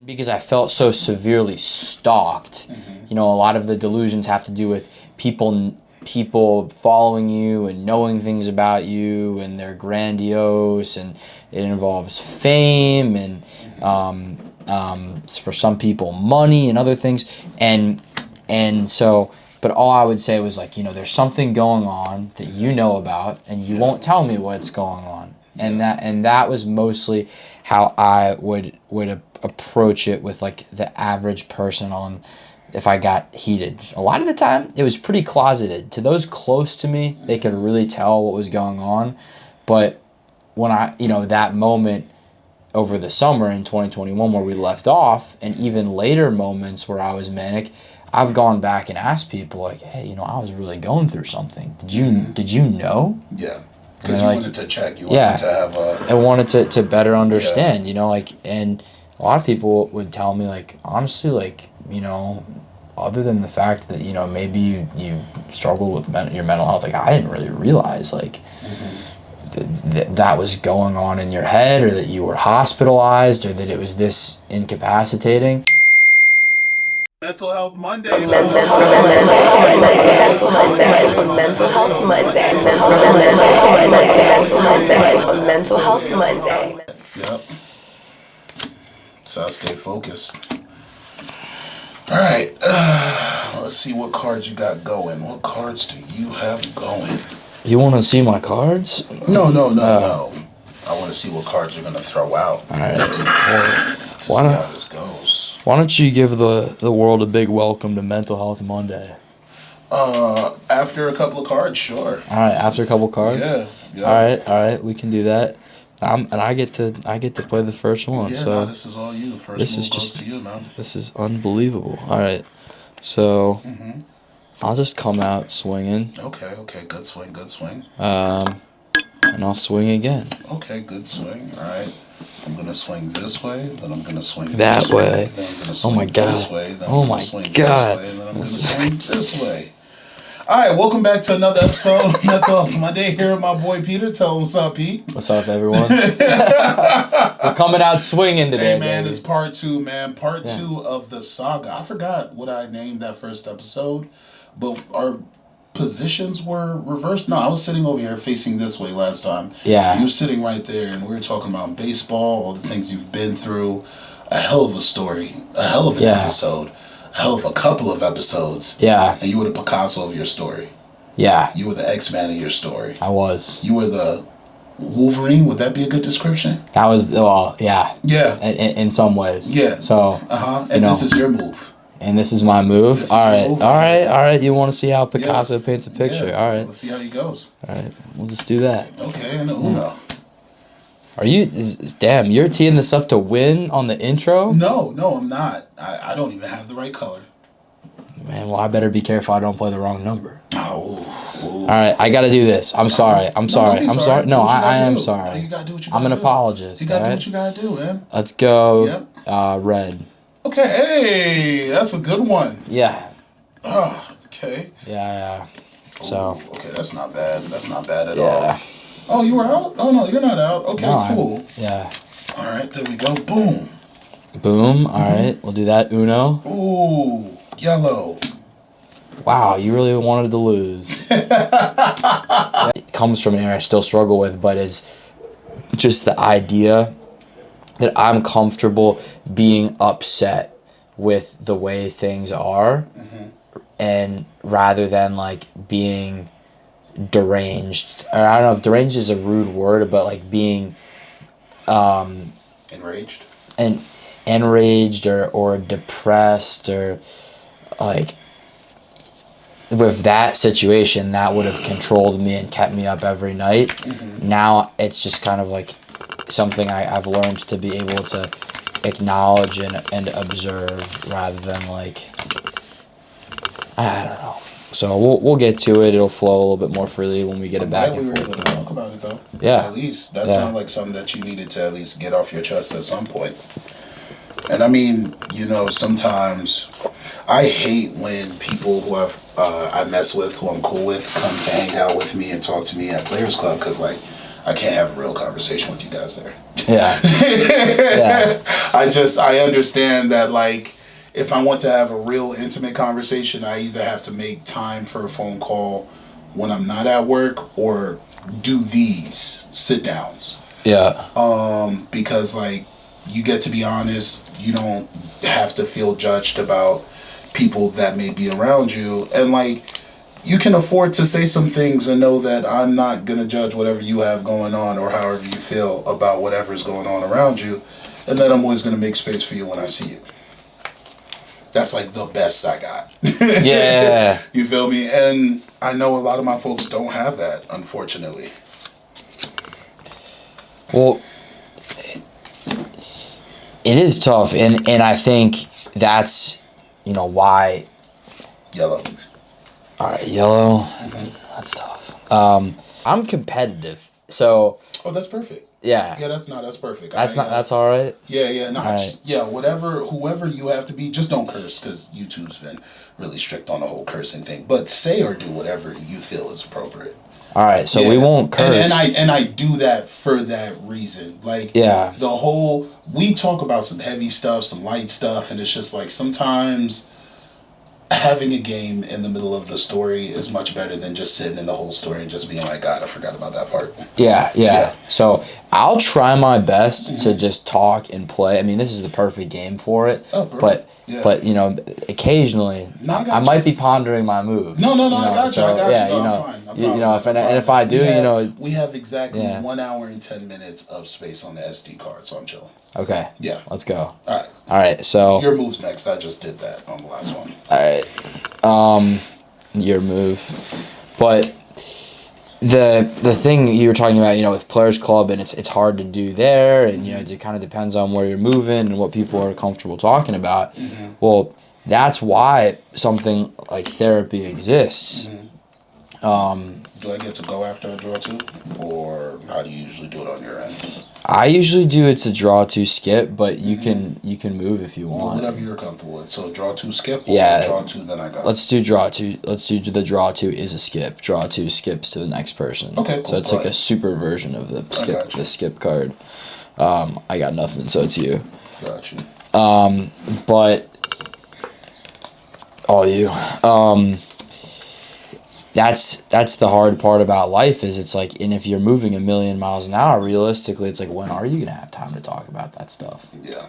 because I felt so severely stalked. You know, a lot of the delusions have to do with people following you and knowing things about you, and they're grandiose, and it involves fame and for some people money and other things, and so, but all I would say was like, you know, there's something going on that you know about and you won't tell me what's going on. And that was mostly how I would approach it with like the average person on if I got heated. A lot of the time it was pretty closeted. To those close to me, they could really tell what was going on. But when I, you know, that moment over the summer in 2021 where we left off, and even later moments where I was manic, I've gone back and asked people like, hey, you know, I was really going through something. Did you know? Yeah. Because you like, wanted to check. You wanted to have I wanted to better understand, you know, like, and a lot of people would tell me like, honestly, like, you know, other than the fact that, you know, maybe you struggled with your mental health, like, I didn't really realize like that was going on in your head, or that you were hospitalized, or that it was this incapacitating. Mental Health Monday. Mental Health Monday. Yep. So I stay focused. All right. Let's see what cards you got going. What cards do you have going? You want to see my cards? No. I want to see what cards you're going to throw out. All right. To see how this goes. Why don't you give the world a big welcome to Mental Health Monday? After a couple of cards, sure. All right, after a couple of cards? Yeah. All right, we can do that. And I get to play the first one. Yeah, so no, this is all you. The first move goes to you, man. This is unbelievable. All right. So I'll just come out swinging. Okay. Good swing. And I'll swing again. Okay, good swing. All right. I'm going to swing this way, then I'm going to swing that this way. Then I'm going to swing this way, then I'm going to swing this way, and then I'm going to swing this way. All right, welcome back to another episode of Mental Health Monday. Here with my boy Peter. Tell him what's up, Pete. What's up, everyone? We're coming out swinging today, hey, man, baby. It's part 2, man. Part 2 of the saga. I forgot what I named that first episode, but our positions were reversed. No, I was sitting over here facing this way last time. Yeah. You were sitting right there, and we were talking about baseball, all the things you've been through. A hell of a story. A hell of an episode. A hell of a couple of episodes. Yeah. And you were the Picasso of your story. Yeah. You were the X-Man of your story. I was. You were the Wolverine. Would that be a good description? That was, well, yeah. Yeah. In some ways. Yeah. So. And this is your move. And this is my move. All right. You want to see how Picasso paints a picture? Yeah. All right. Let's see how he goes. All right. We'll just do that. Okay. And Uno. Are you? Damn, you're teeing this up to win on the intro? No, I'm not. I don't even have the right color. Man, well, I better be careful I don't play the wrong number. Oh. All right, I got to do this. I'm sorry. I'm sorry. No, I am sorry. You gotta do what you gotta I'm an apologist. You gotta do what you gotta do, man. Let's go. Red. Okay, hey, that's a good one. Yeah. Oh, okay. Yeah. So. Ooh, okay, that's not bad. That's not bad at all. Oh, you were out? Oh, no, you're not out. Okay, cool. Yeah. All right, there we go. Boom. Boom. All right, we'll do that. Uno. Ooh, yellow. Wow, you really wanted to lose. It comes from an area I still struggle with, but it's just the idea that I'm comfortable being upset with the way things are, and rather than like being deranged, or I don't know if deranged is a rude word, but like being enraged or depressed, or like with that situation that would have controlled me and kept me up every night. Now it's just kind of like something I've learned to be able to acknowledge and observe, rather than like, I don't know. So we'll get to it. It'll flow a little bit more freely when we get it back. We were able to talk about it though. Yeah. At least that sounded like something that you needed to at least get off your chest at some point. And I mean, you know, sometimes I hate when people who I mess with, who I'm cool with, come to hang out with me and talk to me at Players Club, because like I can't have a real conversation with you guys there. Yeah. Yeah. I understand that, like, if I want to have a real intimate conversation, I either have to make time for a phone call when I'm not at work or do these sit downs. Yeah. Because, like, you get to be honest, you don't have to feel judged about people that may be around you. And, like, you can afford to say some things and know that I'm not going to judge whatever you have going on or however you feel about whatever's going on around you. And that I'm always going to make space for you when I see you. That's like the best I got. Yeah. You feel me? And I know a lot of my folks don't have that, unfortunately. Well, it is tough, and I think that's, why. Yellow. All right, yellow. That's tough. I'm competitive, so. Oh, that's perfect. Yeah. Yeah, that's perfect. That's all right. Yeah, no, Right. whoever you have to be, just don't curse, because YouTube's been really strict on the whole cursing thing. But say or do whatever you feel is appropriate. All right, so we won't curse. And I do that for that reason. Like, we talk about some heavy stuff, some light stuff, and it's just like sometimes having a game in the middle of the story is much better than just sitting in the whole story and just being like, God, I forgot about that part. Yeah. So I'll try my best to just talk and play. I mean, this is the perfect game for it. Oh, perfect. But occasionally I might be pondering my move. No, I got you. I'm fine. If I do, we have exactly 1 hour and 10 minutes of space on the SD card, so I'm chilling. Okay. Yeah. Let's go. All right. So your move's next. I just did that on the last one. All right. Your move, but the thing you were talking about, with Players Club, and it's hard to do there, and it kind of depends on where you're moving and what people are comfortable talking about. Mm-hmm. Well, that's why something like therapy exists. Mm-hmm. Do I get to go after a draw two, or how do you usually do it on your end? I usually do it's a draw two skip, but you can move if you want. Whatever you're comfortable with. So draw two skip, or draw two then I go. Let's do draw two. Let's do the draw two is a skip. Draw two skips to the next person. Okay, cool. So it's like a super version of the skip card. I got nothing, so it's you. Got you. But all you. That's the hard part about life is it's like, and if you're moving 1,000,000 miles an hour, realistically, it's like, when are you gonna have time to talk about that stuff? Yeah.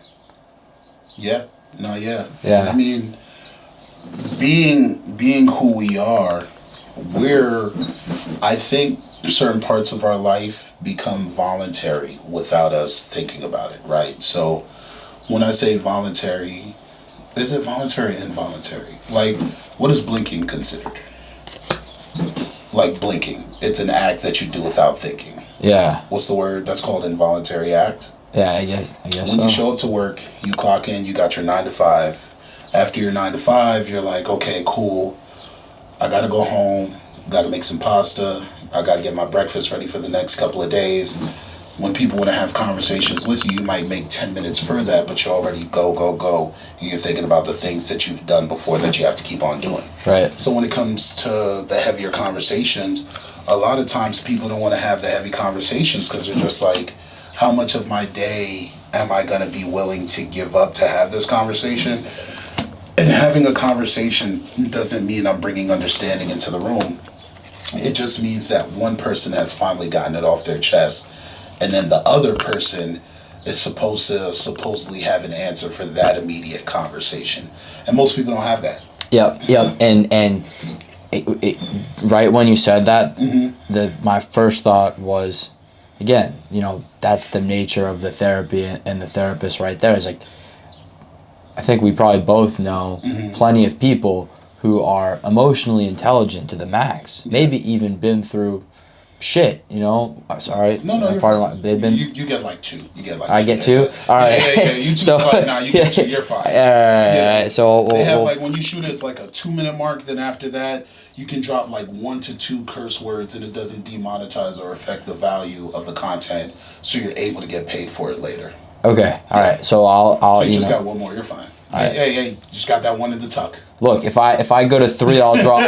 I mean, being who we are, I think certain parts of our life become voluntary without us thinking about it, right? So when I say voluntary, is it voluntary or involuntary? Like, what is blinking considered? Like blinking, it's an act that you do without thinking. Yeah. What's the word? That's called involuntary act. Yeah, I guess when so. You show up to work, you clock in, you got your 9 to 5. After your 9 to 5, you're like, okay, cool. I gotta go home, gotta make some pasta, I gotta get my breakfast ready for the next couple of days. When people want to have conversations with you, you might make 10 minutes for that, but you're already go. And you're thinking about the things that you've done before that you have to keep on doing. Right. So when it comes to the heavier conversations, a lot of times people don't want to have the heavy conversations because they're just like, how much of my day am I going to be willing to give up to have this conversation? And having a conversation doesn't mean I'm bringing understanding into the room. It just means that one person has finally gotten it off their chest. And then the other person is supposed to supposedly have an answer for that immediate conversation. And most people don't have that. Yep. And right when you said that, my first thought was, again, that's the nature of the therapy and the therapist right there. Is like, I think we probably both know plenty of people who are emotionally intelligent to the max, maybe even been through shit, sorry. No, you're fine. They've been. You get like 2. You get like 2. I get 2? All right. Yeah. You 2 so, fine. Nah, you get 2. You're fine. All right. So they have like when you shoot it, it's like a 2-minute mark. Then after that, you can drop like 1 to 2 curse words, and it doesn't demonetize or affect the value of the content. So you're able to get paid for it later. Okay. All right. So I'll. So you just got 1 more. You're fine. Right. Hey, just got that 1 in the tuck. Look, if I go to 3, I'll draw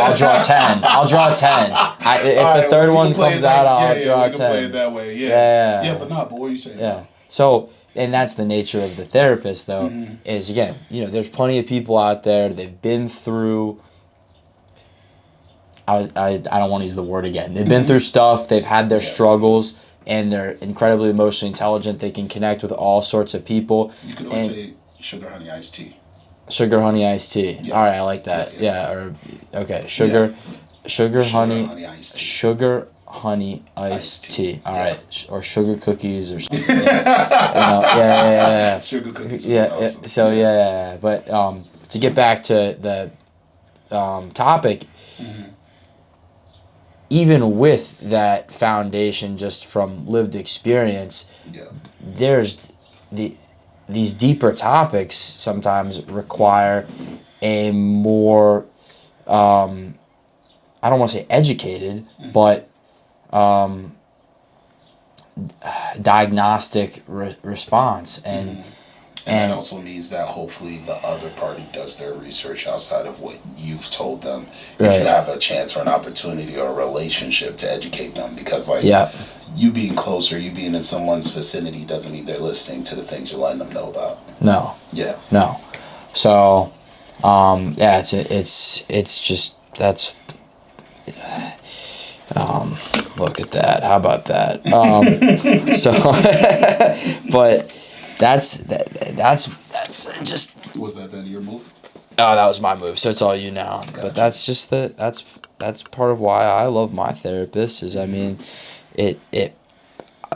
10. I'll draw 10. If the third one comes out, I'll draw 10. We can play it that way. Yeah, but what were you saying? Yeah. So, and that's the nature of the therapist, though, is again, there's plenty of people out there, they've been through, I don't want to use the word again, they've been through stuff, they've had their struggles, and they're incredibly emotionally intelligent, they can connect with all sorts of people. You could always say sugar, honey, iced tea. Sugar, honey, iced tea. Yeah. All right, I like that. Sugar, honey, iced tea. sugar, honey, iced tea. All right, or sugar cookies or something. Yeah. Sugar cookies. Yeah. Awesome. So but to get back to the topic, even with that foundation, just from lived experience, there's these deeper topics sometimes require a more I don't want to say educated, but diagnostic response, and that also means that hopefully the other party does their research outside of what you've told them. If you have a chance or an opportunity or a relationship to educate them, because you being closer, you being in someone's vicinity doesn't mean they're listening to the things you're letting them know about. No. Yeah. No. So, it's just that's. Look at that. How about that? But that's just. Was that then your move? Oh, that was my move. So it's all you now. Gotcha. But that's just that's part of why I love my therapist. Is I mean, it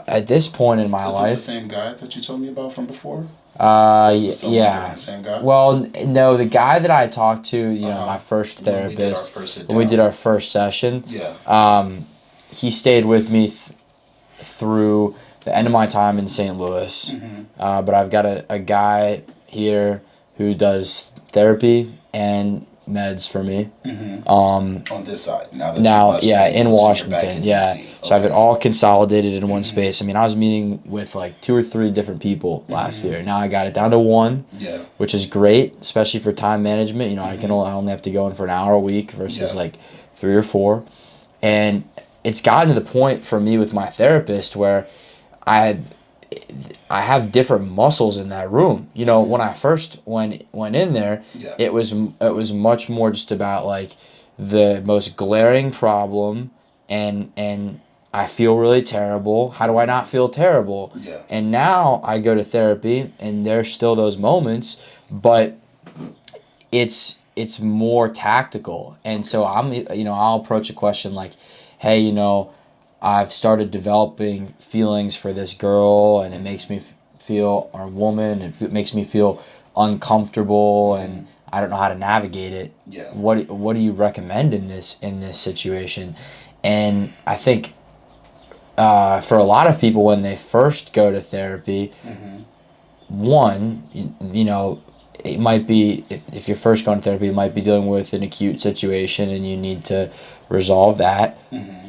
at this point in my life. Is it the same guy that you told me about from before? Yeah. Same guy? Well, no, the guy that I talked to, my first therapist, when we did our first session, he stayed with me through the end of my time in St. Louis. But I've got a guy here who does therapy and meds for me. On this side. In Washington. So I have it all consolidated in one space. I mean, I was meeting with like 2 or 3 different people last year. Now I got it down to 1, which is great, especially for time management. I only have to go in for an hour a week versus like 3 or 4. And it's gotten to the point for me with my therapist where I have different muscles in that room. When I first went in there, it was much more just about like the most glaring problem, and I feel really terrible. How do I not feel terrible? And now I go to therapy, and there's still those moments, but it's more tactical. And so I'll approach a question like, hey, I've started developing feelings for this girl, and it makes me feel, or woman, it makes me feel uncomfortable, and I don't know how to navigate it. What do you recommend in this situation? And I think for a lot of people, when they first go to therapy, one, it might be, if you're first going to therapy, it might be dealing with an acute situation and you need to resolve that.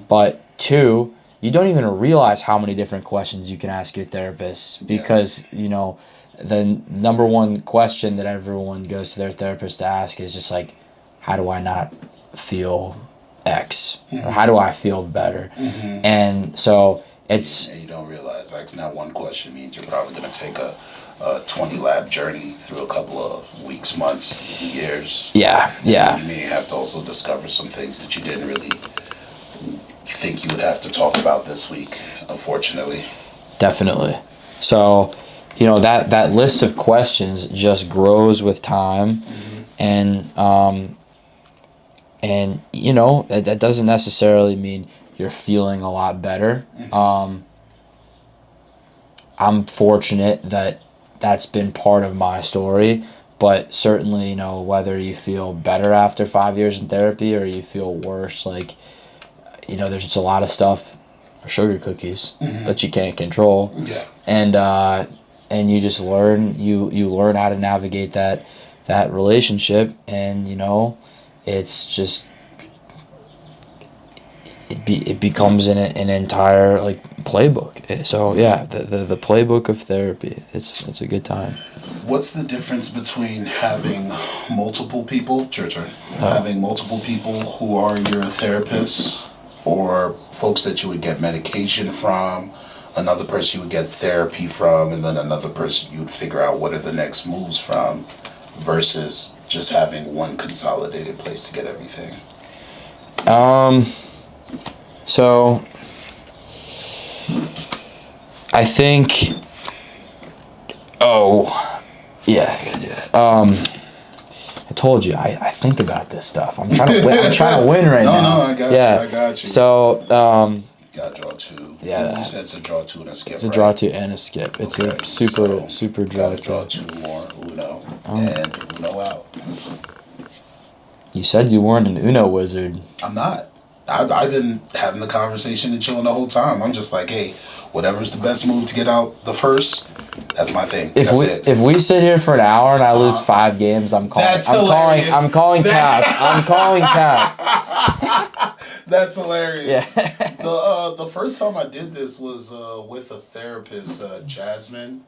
But 2, you don't even realize how many different questions you can ask your therapist, because the number one question that everyone goes to their therapist to ask is just like, how do I not feel X, or how do I feel better? And so it's, and you don't realize asking that one question means you're probably going to take a 20 lap journey through a couple of weeks, months, years. You may have to also discover some things that you didn't really think you would have to talk about this week, unfortunately. Definitely. So, that list of questions just grows with time, and that doesn't necessarily mean you're feeling a lot better. I'm fortunate that that's been part of my story, but certainly, whether you feel better after 5 years in therapy or you feel worse, like, there's just a lot of stuff, sugar cookies, that you can't control. And you just learn, you learn how to navigate that relationship, and, it's just, it becomes an entire like playbook. So the playbook of therapy, it's a good time. What's the difference between having multiple people, having multiple people who are your therapists, or folks that you would get medication from, another person you would get therapy from, and then another person you would figure out what are the next moves from, versus just having one consolidated place to get everything? So I think. Oh, yeah, I gotta do that. I told you I think about this stuff. I'm trying to win. I'm trying to win right now. No, I got you. I got you. So got draw 2. Yeah. You said it's a draw 2 and a skip. It's a draw 2 and a skip. It's a super draw 2. Draw 2 more Uno and Uno out. You said you weren't an Uno wizard. I'm not. I've been having the conversation and chilling the whole time. I'm just like, hey, whatever's the best move to get out the first, that's my thing. If we sit here for an hour and I lose 5 games, I'm calling. I'm calling cap. I'm calling cap. That's hilarious. Yeah. The first time I did this was with a therapist, Jasmine,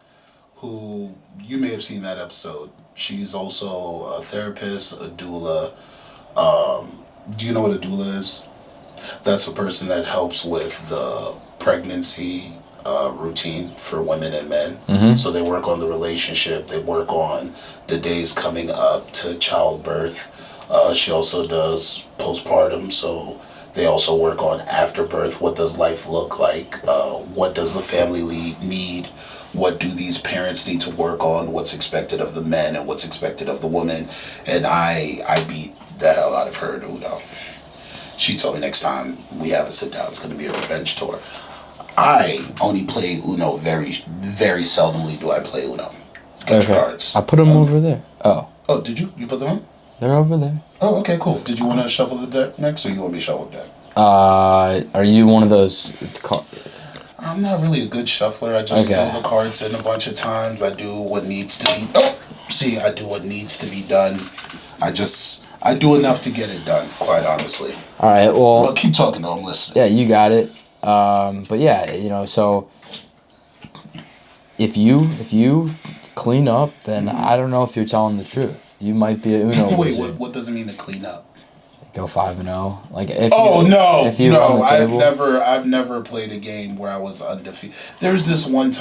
who you may have seen that episode. She's also a therapist, a doula. Do you know what a doula is? That's a person that helps with the pregnancy routine for women and men. Mm-hmm. So they work on the relationship. They work on the days coming up to childbirth. She also does postpartum. So they also work on afterbirth. What does life look like? What does the family need? What do these parents need to work on? What's expected of the men and what's expected of the women? And I beat the hell out of her in Uno. She told me next time we have a sit down, it's going to be a revenge tour. I only play Uno very, very seldomly do I play Uno. Get your cards. I put them over there. Oh. Oh, did you? You put them on? They're over there. Oh, okay, cool. Did you want to shuffle the deck next, or you want me to shuffle the deck? Are you one of those? I'm not really a good shuffler. I just throw the cards in a bunch of times. I do what needs to be. I do what needs to be done. I do enough to get it done, quite honestly. All right, well... But keep talking, though. I'm listening. Yeah, you got it. But yeah, so... If you clean up, then I don't know if you're telling the truth. You might be an Uno wizard. Wait, what does it mean to clean up? Go 5-0. Like I've never played a game where I was undefeated. There was this one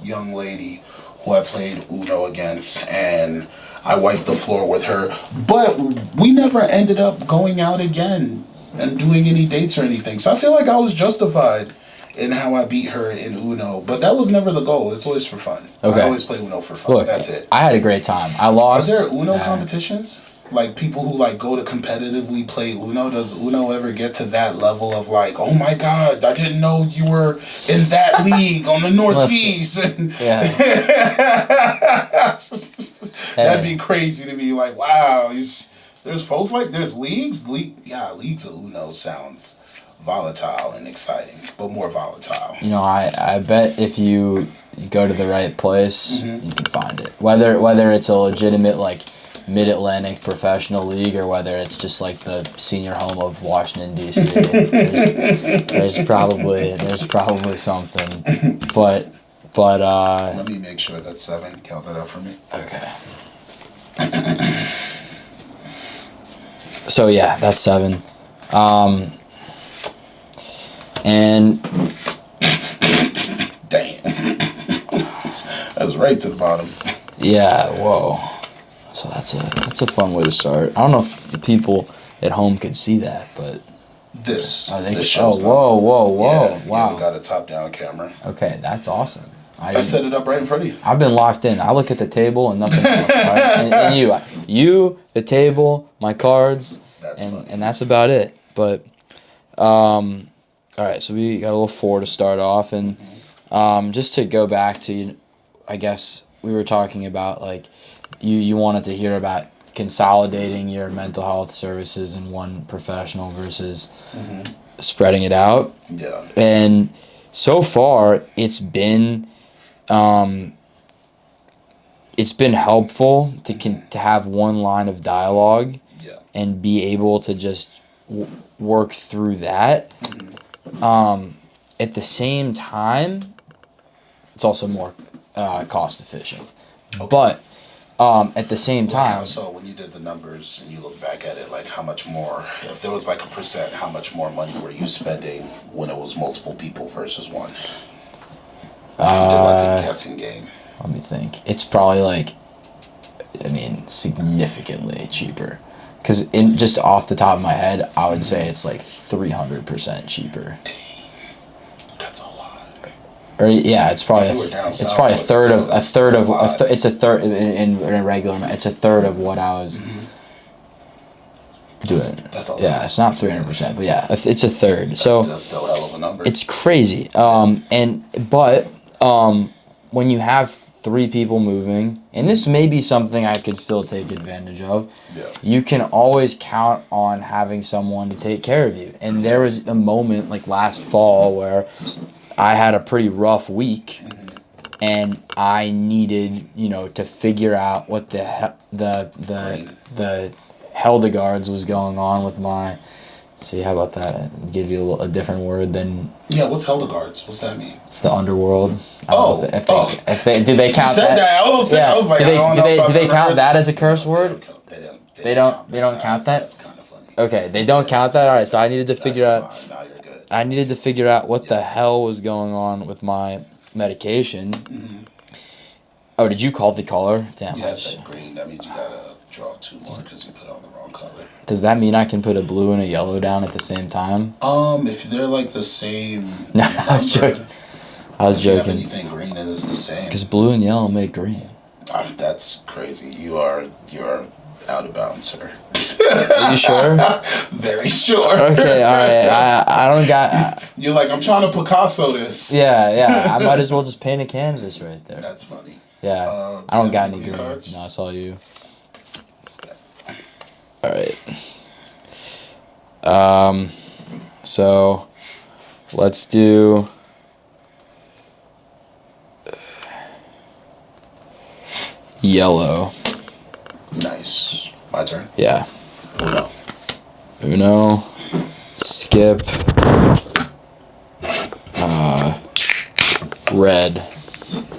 young lady who I played Uno against, and I wiped the floor with her, but we never ended up going out again and doing any dates or anything. So I feel like I was justified in how I beat her in Uno, but that was never the goal. It's always for fun. Okay. I always play Uno for fun. Look, that's it. I had a great time. I lost. Are there Uno competitions? Like people who like go to competitively play Uno? Does Uno ever get to that level of like, oh my God, I didn't know you were in that league on the Northeast? Yeah. That'd be crazy to be like, wow, there's folks like, there's leagues? Leagues of Uno sounds volatile and exciting, but more volatile. I bet if you go to the right place, you can find it. Whether it's a legitimate like Mid-Atlantic professional league or whether it's just like the senior home of Washington D.C. there's probably something, but let me make sure that's 7. Count that out for me. Okay. So yeah, that's 7. And damn, that's right to the bottom. Yeah. Whoa. So that's a fun way to start. I don't know if the people at home could see that, but this shows them. Whoa, wow. Yeah, we got a top-down camera. Okay, that's awesome. I set it up right in front of you. I've been locked in. I look at the table and nothing else. Right? and you, the table, my cards, and that's about it. But, all right. So we got a little 4 to start off, and just to go back to, I guess we were talking about like. You wanted to hear about consolidating your mental health services in one professional versus spreading it out. Yeah. And so far, it's been helpful to have one line of dialogue and be able to just work through that. At the same time, it's also more cost efficient. Okay. But At the same time, So when you did the numbers and you look back at it, like how much more, if there was like a percent, how much more money were you spending when it was multiple people versus one? If you did like a guessing game. let me think. It's probably like, I mean, significantly cheaper. Because in just off the top of my head, I would say it's like 300% cheaper. That's a lot. Or yeah, it's probably It's probably it's a third in a regular. It's a third of what I was doing. That's a lot. Yeah, it's not 300%, but yeah, it's a third. That's still a hell of a number. It's crazy. But when you have 3 people moving, and this may be something I could still take advantage of. Yeah. You can always count on having someone to take care of you. And there was a moment like last fall where I had a pretty rough week, and I needed, to figure out what the Heldegards was going on with my. See, how about that? Give you a different word than. Yeah, what's Heldegards? What's that mean? It's the underworld. If they do they count you said that? I was like, do they count that as a curse word? They don't count that? That's kind of funny. Okay, they don't count that. All right, so I needed to figure out. No, you're good. I needed to figure out what the hell was going on with my medication. Mm-hmm. Oh, did you call the color? Damn. Yeah, it's like green. That means you gotta draw 2 more because you put on the wrong color. Does that mean I can put a blue and a yellow down at the same time? If they're like the same. No, I was joking. If you have anything green and it's the same. Because blue and yellow make green. That's crazy. You're out of bounds, sir. Are you sure? Very sure. Okay, all right. I don't got. You're like, I'm trying to Picasso this. Yeah. I might as well just paint a canvas right there. That's funny. Yeah. I don't got any green. cards? No, it's all you. All right. So let's do. Yellow. Nice. My turn. Yeah. Uno. Uno. Skip. Red.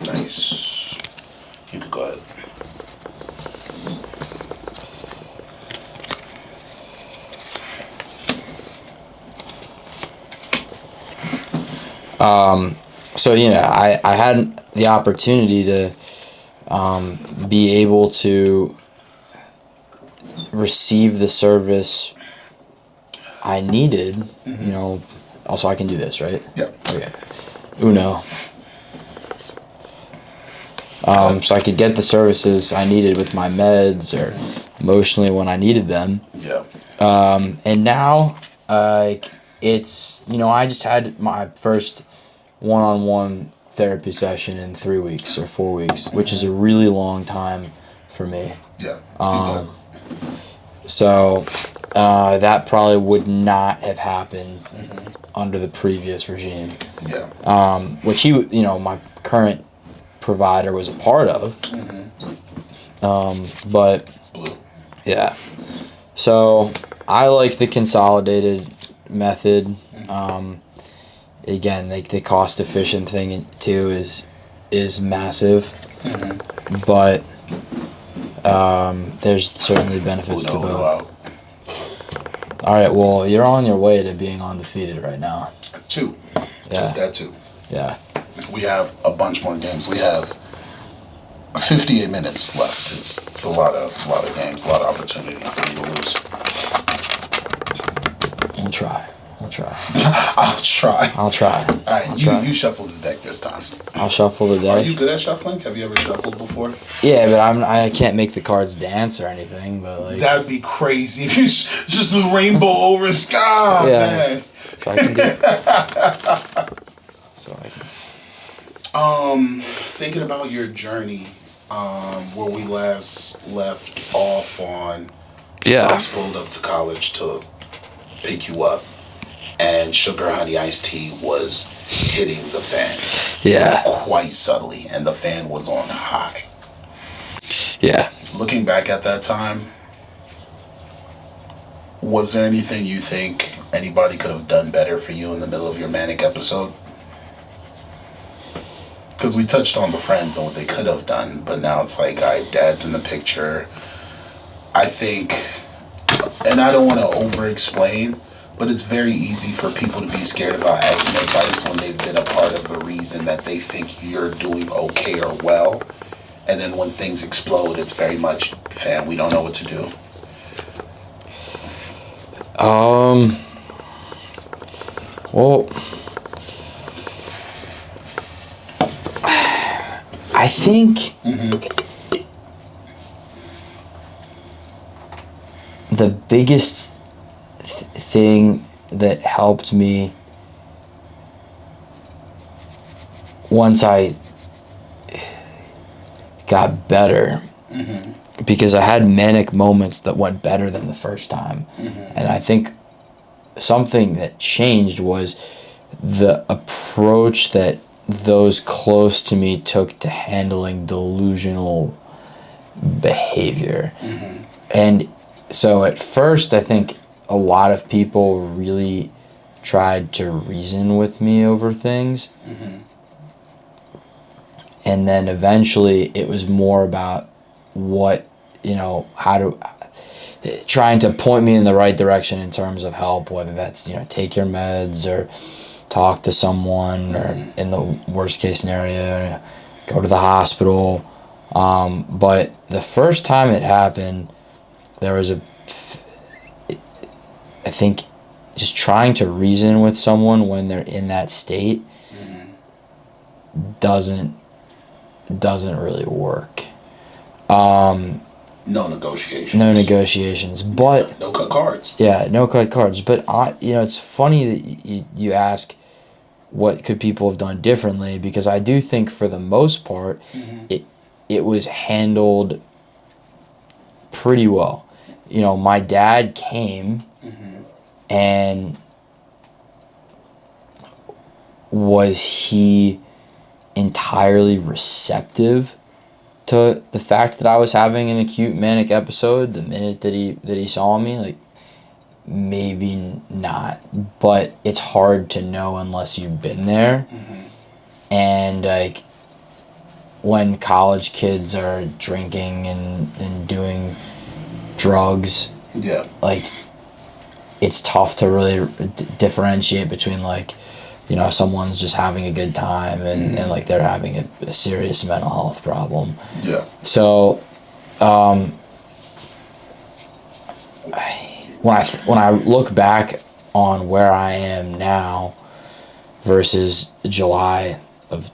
Nice. You can go ahead. So I had the opportunity to be able to receive the service I needed. Also I can do this, right? Yep. Okay. Uno. So I could get the services I needed with my meds or emotionally when I needed them. Yeah. And now, it's, I just had my first one-on-one therapy session in 3 weeks or 4 weeks, which is a really long time for me. Yeah. So, that probably would not have happened under the previous regime. Yeah. Which my current provider was a part of. But Blue. yeah. So I like the consolidated method. Again, like the cost efficient thing too is massive. But there's certainly benefits to both. All right, well, you're on your way to being undefeated right now. 2. Yeah. Just that 2. Yeah. We have a bunch more games. We have 58 minutes left. It's a lot of games, a lot of opportunity for me to lose. We'll try. I'll try. All right, You shuffle the deck this time. I'll shuffle the deck. Are you good at shuffling? Have you ever shuffled before? Yeah, but I can't make the cards dance or anything. But like that'd be crazy if you just a rainbow over the sky, man. So I can do it. Thinking about your journey, where we last left off on. Yeah. I was pulled up to college to pick you up, and Sugar Honey Iced Tea was hitting the fan. Yeah. Quite subtly, and the fan was on high. Yeah. Looking back at that time, was there anything you think anybody could have done better for you in the middle of your manic episode? because we touched on the friends and what they could have done, but now it's like, all right, dad's in the picture. I think, and I don't want to over-explain, but it's very easy for people to be scared about asking advice when they've been a part of the reason that they think you're doing okay or well. And then when things explode, it's very much, fam, we don't know what to do. Well, I think the biggest thing that helped me once I got better, because I had manic moments that went better than the first time, and I think something that changed was the approach that those close to me took to handling delusional behavior. And so at first, I think a lot of people really tried to reason with me over things. And then eventually it was more about trying to point me in the right direction in terms of help, whether that's, take your meds or talk to someone, or in the worst case scenario, go to the hospital. But the first time it happened, there was I think just trying to reason with someone when they're in that state doesn't really work. No negotiations. No negotiations, but no cut cards. Yeah, no cut cards. But it's funny that you ask, what could people have done differently? Because I do think for the most part, it was handled pretty well. My dad came, and was he entirely receptive to the fact that I was having an acute manic episode the minute that he saw me? Like, maybe not, but it's hard to know unless you've been there. And like, when college kids are drinking and doing drugs, like, it's tough to really differentiate between, like, someone's just having a good time and like they're having a serious mental health problem. So when I look back on where I am now versus July of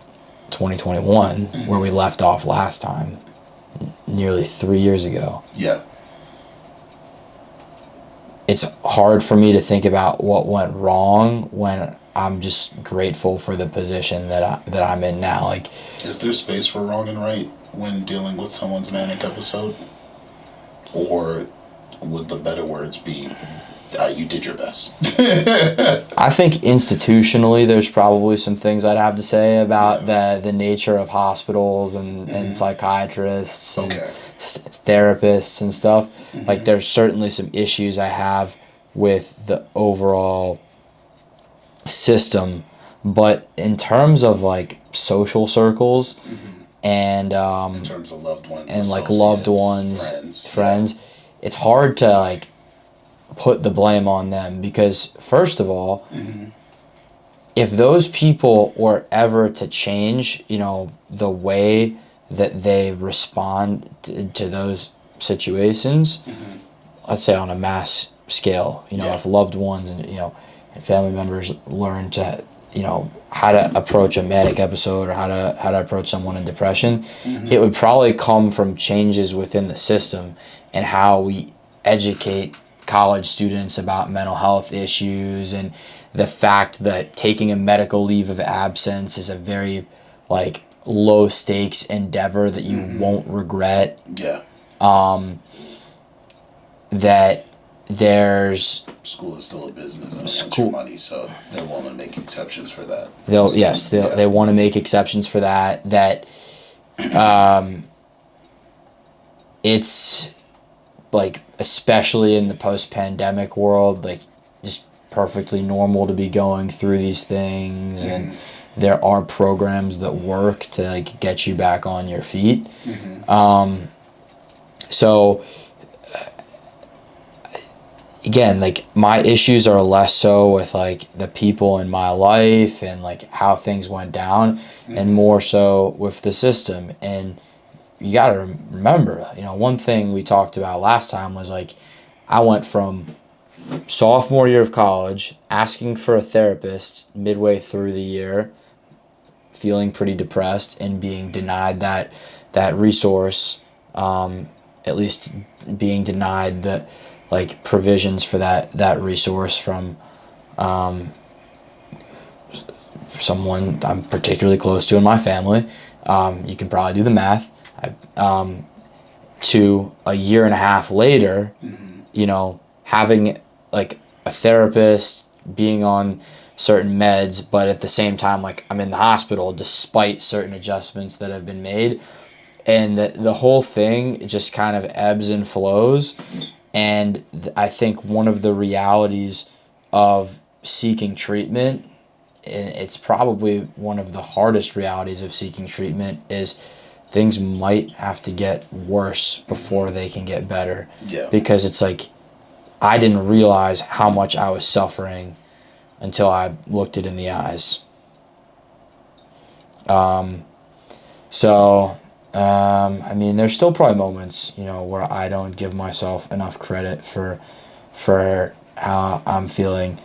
2021, where we left off last time, nearly 3 years ago. It's hard for me to think about what went wrong when I'm just grateful for the position that I'm in now. Like, is there space for wrong and right when dealing with someone's manic episode? Or would the better words be, you did your best? I think institutionally there's probably some things I'd have to say about the nature of hospitals and psychiatrists and therapists and stuff. Like, there's certainly some issues I have with the overall system, but in terms of like social circles and in terms of loved ones and like loved ones, friends, it's hard to like put the blame on them, because first of all, if those people were ever to change, the way that they respond to those situations, let's say on a mass scale, if loved ones and and family members learn to how to approach a manic episode or how to approach someone in depression, it would probably come from changes within the system and how we educate college students about mental health issues, and the fact that taking a medical leave of absence is a very like low stakes endeavor that you won't regret. That there's school is still a business and it wants your money, so they want to make exceptions for that. They want to make exceptions for that. It's like, especially in the post-pandemic world, like, just perfectly normal to be going through these things, and there are programs that work to like get you back on your feet. So again, like my issues are less so with like the people in my life and like how things went down, and more so with the system. And you got to remember, you know, one thing we talked about last time was like I went from sophomore year of college asking for a therapist midway through the year, feeling pretty depressed and being denied that resource, at least being denied the like provisions for that resource from someone I'm particularly close to in my family. You can probably do the math. To a year and a half later, you know, having like a therapist, being on certain meds, but at the same time, like I'm in the hospital despite certain adjustments that have been made. And the whole thing just kind of ebbs and flows. And I think one of the realities of seeking treatment, and it's probably one of the hardest realities of seeking treatment, is things might have to get worse before they can get better. Yeah. Because it's like I didn't realize how much I was suffering until I looked it in the eyes. I mean, there's still probably moments, you know, where I don't give myself enough credit for how I'm feeling.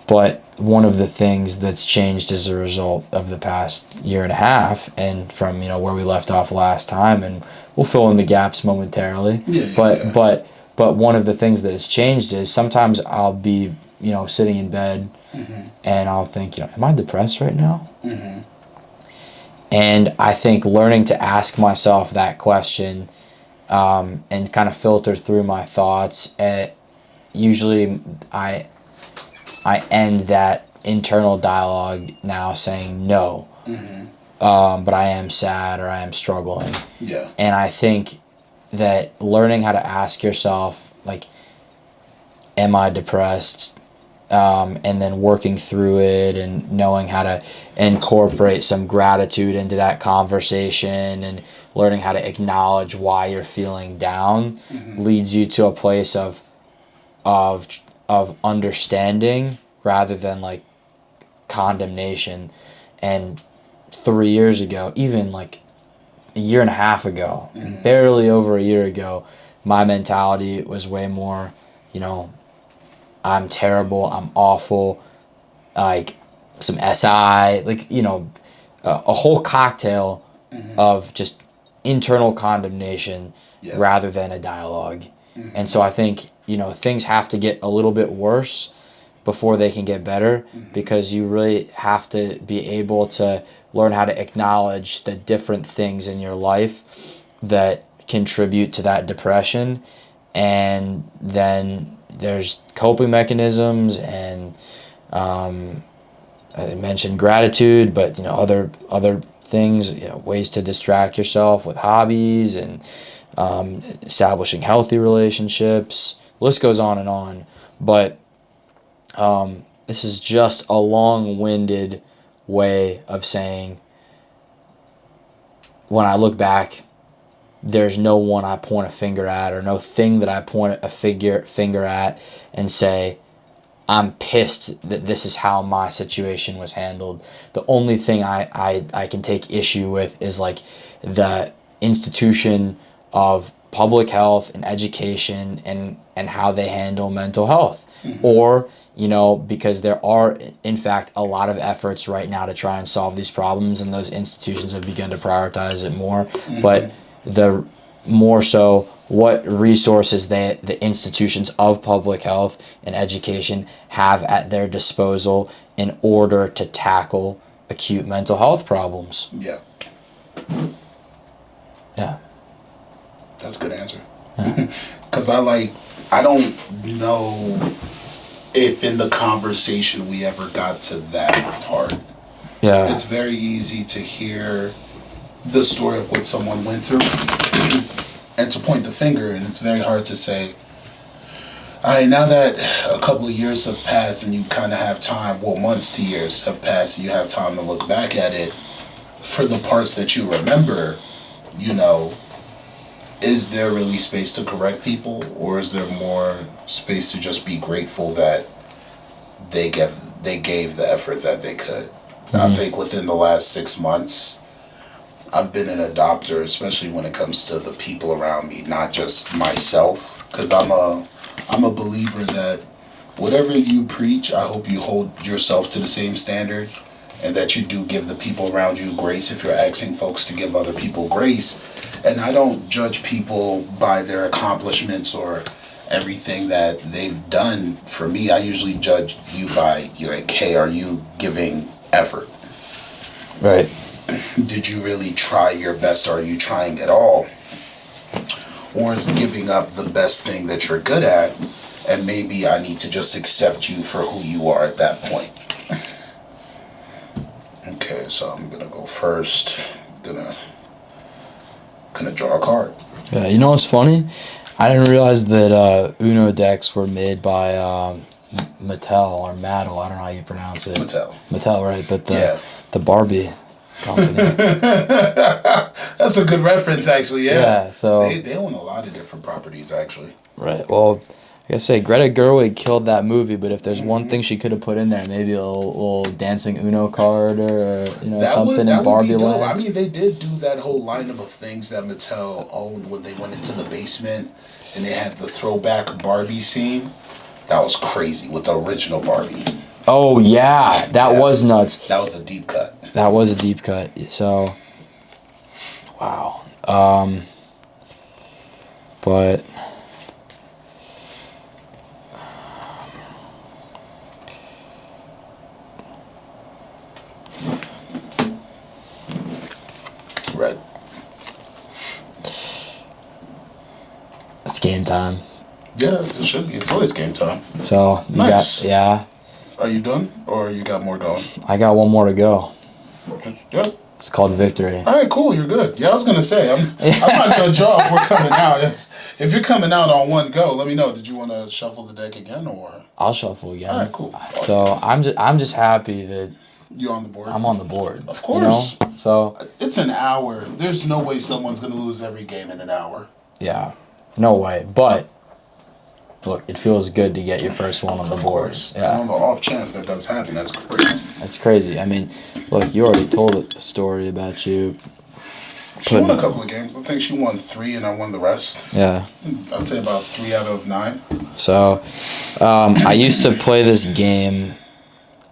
But one of the things that's changed as a result of the past year and a half, and from, you know, where we left off last time, and we'll fill in the gaps momentarily. But one of the things that has changed is sometimes I'll be, you know, sitting in bed and I'll think, you know, am I depressed right now? And I think learning to ask myself that question and kind of filter through my thoughts, usually I end that internal dialogue now saying no, but I am sad or I am struggling. Yeah. And I think that learning how to ask yourself, like, am I depressed? And then working through it and knowing how to incorporate some gratitude into that conversation and learning how to acknowledge why you're feeling down leads you to a place of understanding rather than like condemnation. And 3 years ago, even like a year and a half ago, barely over a year ago, my mentality was way more, you know, I'm terrible, I'm awful, like some SI, like, you know, a whole cocktail of just internal condemnation rather than a dialogue. And so I think, you know, things have to get a little bit worse before they can get better, because you really have to be able to learn how to acknowledge the different things in your life that contribute to that depression. And then there's coping mechanisms, and I mentioned gratitude, but, you know, other things, you know, ways to distract yourself with hobbies and establishing healthy relationships. The list goes on and on, but this is just a long-winded way of saying, when I look back, there's no one I point a finger at, or no thing that I point a finger at and say, I'm pissed that this is how my situation was handled. The only thing I can take issue with is like the institution of public health and education and how they handle mental health. Or, you know, because there are, in fact, a lot of efforts right now to try and solve these problems, and those institutions have begun to prioritize it more. But the more so what resources the institutions of public health and education have at their disposal in order to tackle acute mental health problems. Yeah. Yeah. That's a good answer. Because I don't know if in the conversation we ever got to that part. Yeah. It's very easy to hear the story of what someone went through and to point the finger, and it's very hard to say, All right, now that a couple of years have passed and you kind of have time, well, months to years have passed, and you have time to look back at it, for the parts that you remember, you know, is there really space to correct people, or is there more space to just be grateful that they gave the effort that they could? I think within the last 6 months, I've been an adopter, especially when it comes to the people around me, not just myself, because I'm a believer that whatever you preach, I hope you hold yourself to the same standard, and that you do give the people around you grace if you're asking folks to give other people grace. And I don't judge people by their accomplishments or everything that they've done. For me, I usually judge you by, like, hey, are you giving effort? Right. Did you really try your best? Are you trying at all? Or is giving up the best thing that you're good at, and maybe I need to just accept you for who you are at that point? Okay, so I'm gonna go first. Gonna draw a card. Yeah, you know what's funny? I didn't realize that Uno decks were made by Mattel or Mattel. I don't know how you pronounce it. Mattel, right? But the Barbie company. That's a good reference, actually. Yeah. So they own a lot of different properties, actually. Right. Well, like I say, Greta Gerwig killed that movie, but if there's one thing she could have put in there, maybe a little dancing Uno card, or something in Barbie Land. I mean, they did do that whole lineup of things that Mattel owned when they went into the basement, and they had the throwback Barbie scene. That was crazy with the original Barbie. Oh yeah, that was nuts. That was a deep cut. That was a deep cut. So, wow. But. Red. It's game time. Yeah, it should be. It's always game time. So, you nice. got. Are you done? Or you got more going? I got one more to go. Yeah. It's called Victory. All right, cool. You're good. Yeah, I was going to say, I'm not going to draw if we're coming out. If you're coming out on one go, let me know. Did you want to shuffle the deck again, or? I'll shuffle again. All right, cool. So, I'm just happy that you're on the board. I'm on the board. Of course. So it's an hour. There's no way someone's going to lose every game in an hour. Yeah. No way. But look, it feels good to get your first one on the board. Yeah. And on the off chance that does happen, that's crazy. That's crazy. I mean, look, you already told a story about you. She won a couple of games. I think she won 3 and I won the rest. Yeah. I'd say about 3 out of 9. So, I used to play this game.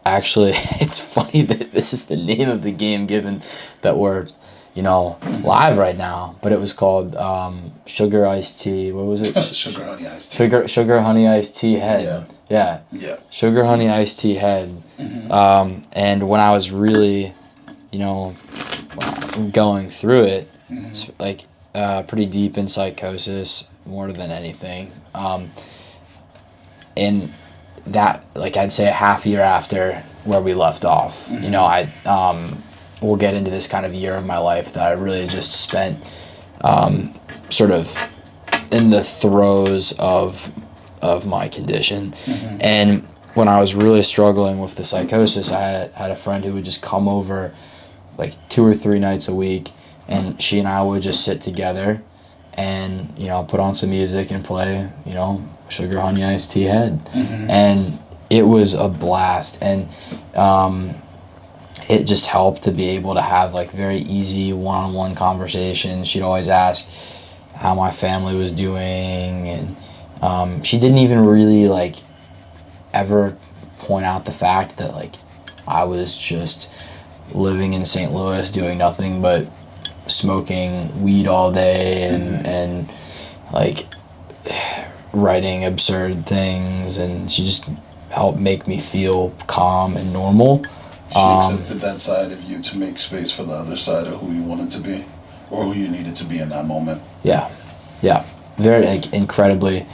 Actually, it's funny that this is the name of the game, given that we're, live right now. But it was called Sugar Iced Tea. What was it? Sugar Honey Iced Tea. Sugar Honey Iced Tea Head. Yeah. Sugar Honey Iced Tea Head. Mm-hmm. And when I was really, going through it, like pretty deep in psychosis, more than anything. And that, like, I'd say a half year after where we left off, we'll get into this kind of year of my life that I really just spent sort of in the throes of my condition. Mm-hmm. And when I was really struggling with the psychosis, I had a friend who would just come over like 2 or 3 nights a week, and she and I would just sit together and, put on some music and play, Sugar Honey Iced Tea Head. Mm-hmm. And it was a blast. And it just helped to be able to have like very easy one-on-one conversations. She'd always ask how my family was doing, and she didn't even really like ever point out the fact that like I was just living in St. Louis doing nothing but smoking weed all day and like writing absurd things, and she just helped make me feel calm and normal. She accepted that side of you to make space for the other side of who you wanted to be, or who you needed to be in that moment. Yeah, very like incredibly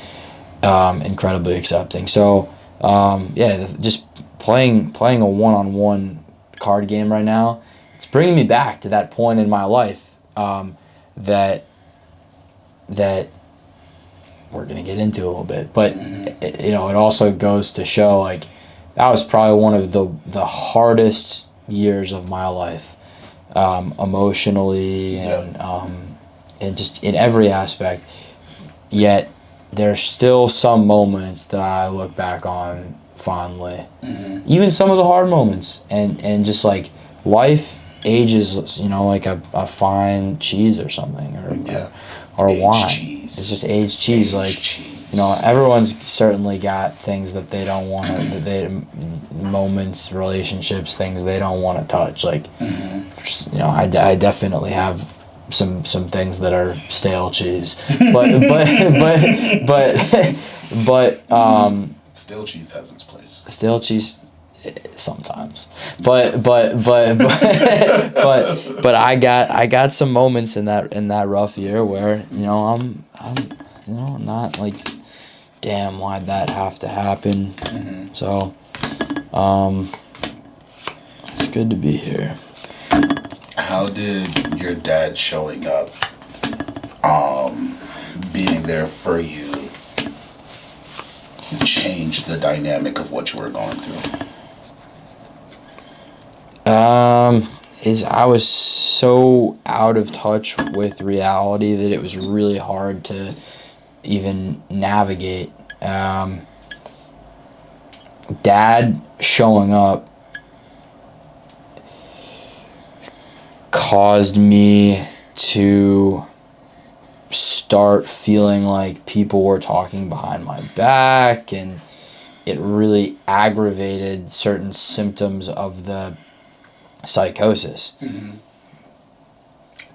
accepting. So just playing a one-on-one card game right now, it's bringing me back to that point in my life that we're gonna get into a little bit, but it also goes to show like that was probably one of the hardest years of my life, emotionally and just in every aspect. Yet there's still some moments that I look back on fondly, even some of the hard moments, and just like life ages, like a fine cheese or something, or aged wine. Cheese. It's just aged cheese. Aged cheese. Everyone's certainly got things that they don't want to, moments, relationships, things they don't want to touch. Like, I definitely have some things that are stale cheese, but stale cheese has its place. Stale cheese. Sometimes, but I got some moments in that rough year where I'm not like, damn, why'd that have to happen? So it's good to be here. How did your dad showing up, being there for you, change the dynamic of what you were going through? I was so out of touch with reality that it was really hard to even navigate. Dad showing up caused me to start feeling like people were talking behind my back, and it really aggravated certain symptoms of the psychosis.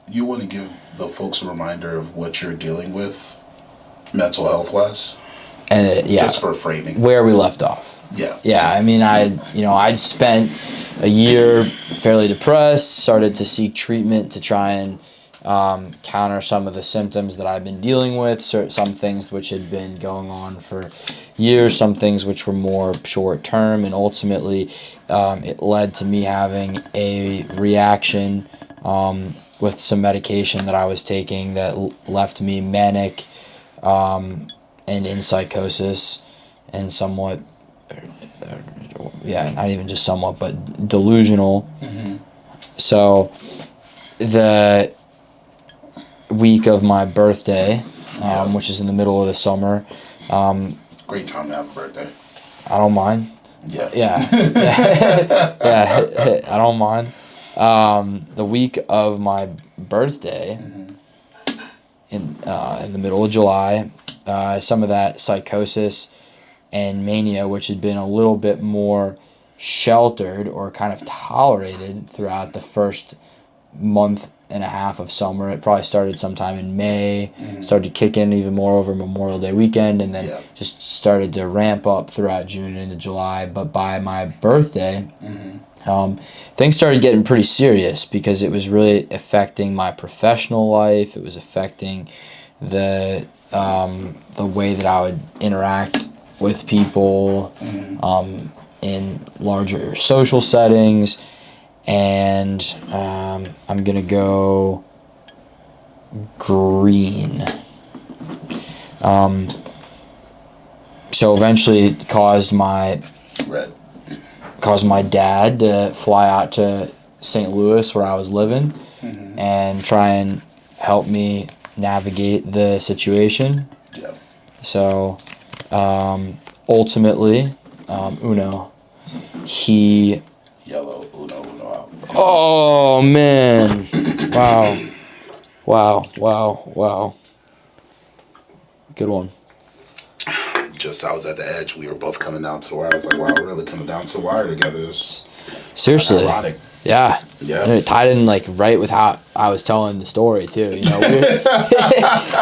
You want to give the folks a reminder of what you're dealing with, mental health wise, and just for framing where we left off. I mean, I'd spent a year fairly depressed, started to seek treatment to try and counter some of the symptoms that I've been dealing with, some things which had been going on for years, some things which were more short term, and ultimately it led to me having a reaction with some medication that I was taking that left me manic and in psychosis, and somewhat, not even just somewhat, but delusional. So the week of my birthday, which is in the middle of the summer. Great time to have a birthday. I don't mind. Yeah. I don't mind. The week of my birthday, in the middle of July, some of that psychosis and mania, which had been a little bit more sheltered or kind of tolerated throughout the first month and a half of summer. It probably started sometime in May, started to kick in even more over Memorial Day weekend, and then just started to ramp up throughout June into July. But by my birthday, things started getting pretty serious because it was really affecting my professional life. It was affecting the way that I would interact with people in larger social settings. And I'm going to go green. So eventually it caused my dad to fly out to St. Louis, where I was living, and try and help me navigate the situation. So ultimately, Uno, he... Yellow, Uno out. Oh, man. Wow. Good one. I was at the edge. We were both coming down to the wire. I was like, wow, we're really coming down to the wire together. It's seriously ironic. Yeah. And it tied in like right with how I was telling the story too.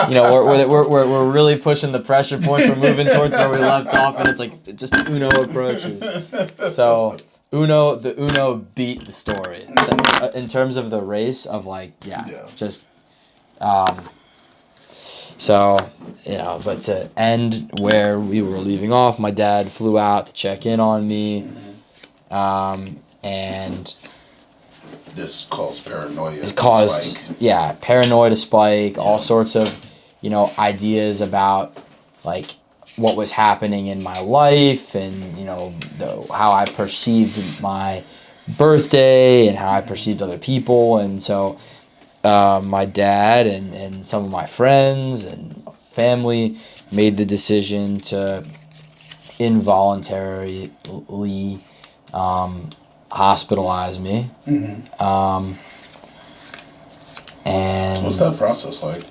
We're really pushing the pressure points. We're moving towards where we left off, and it's like just Uno approaches. So the Uno beat the story in terms of the race of So, but to end where we were leaving off, my dad flew out to check in on me, and this caused paranoia. Paranoia to spike, all sorts of, ideas about like what was happening in my life, and you know how I perceived my birthday and how I perceived other people. And so my dad and some of my friends and family made the decision to involuntarily hospitalize me. And what's that process like?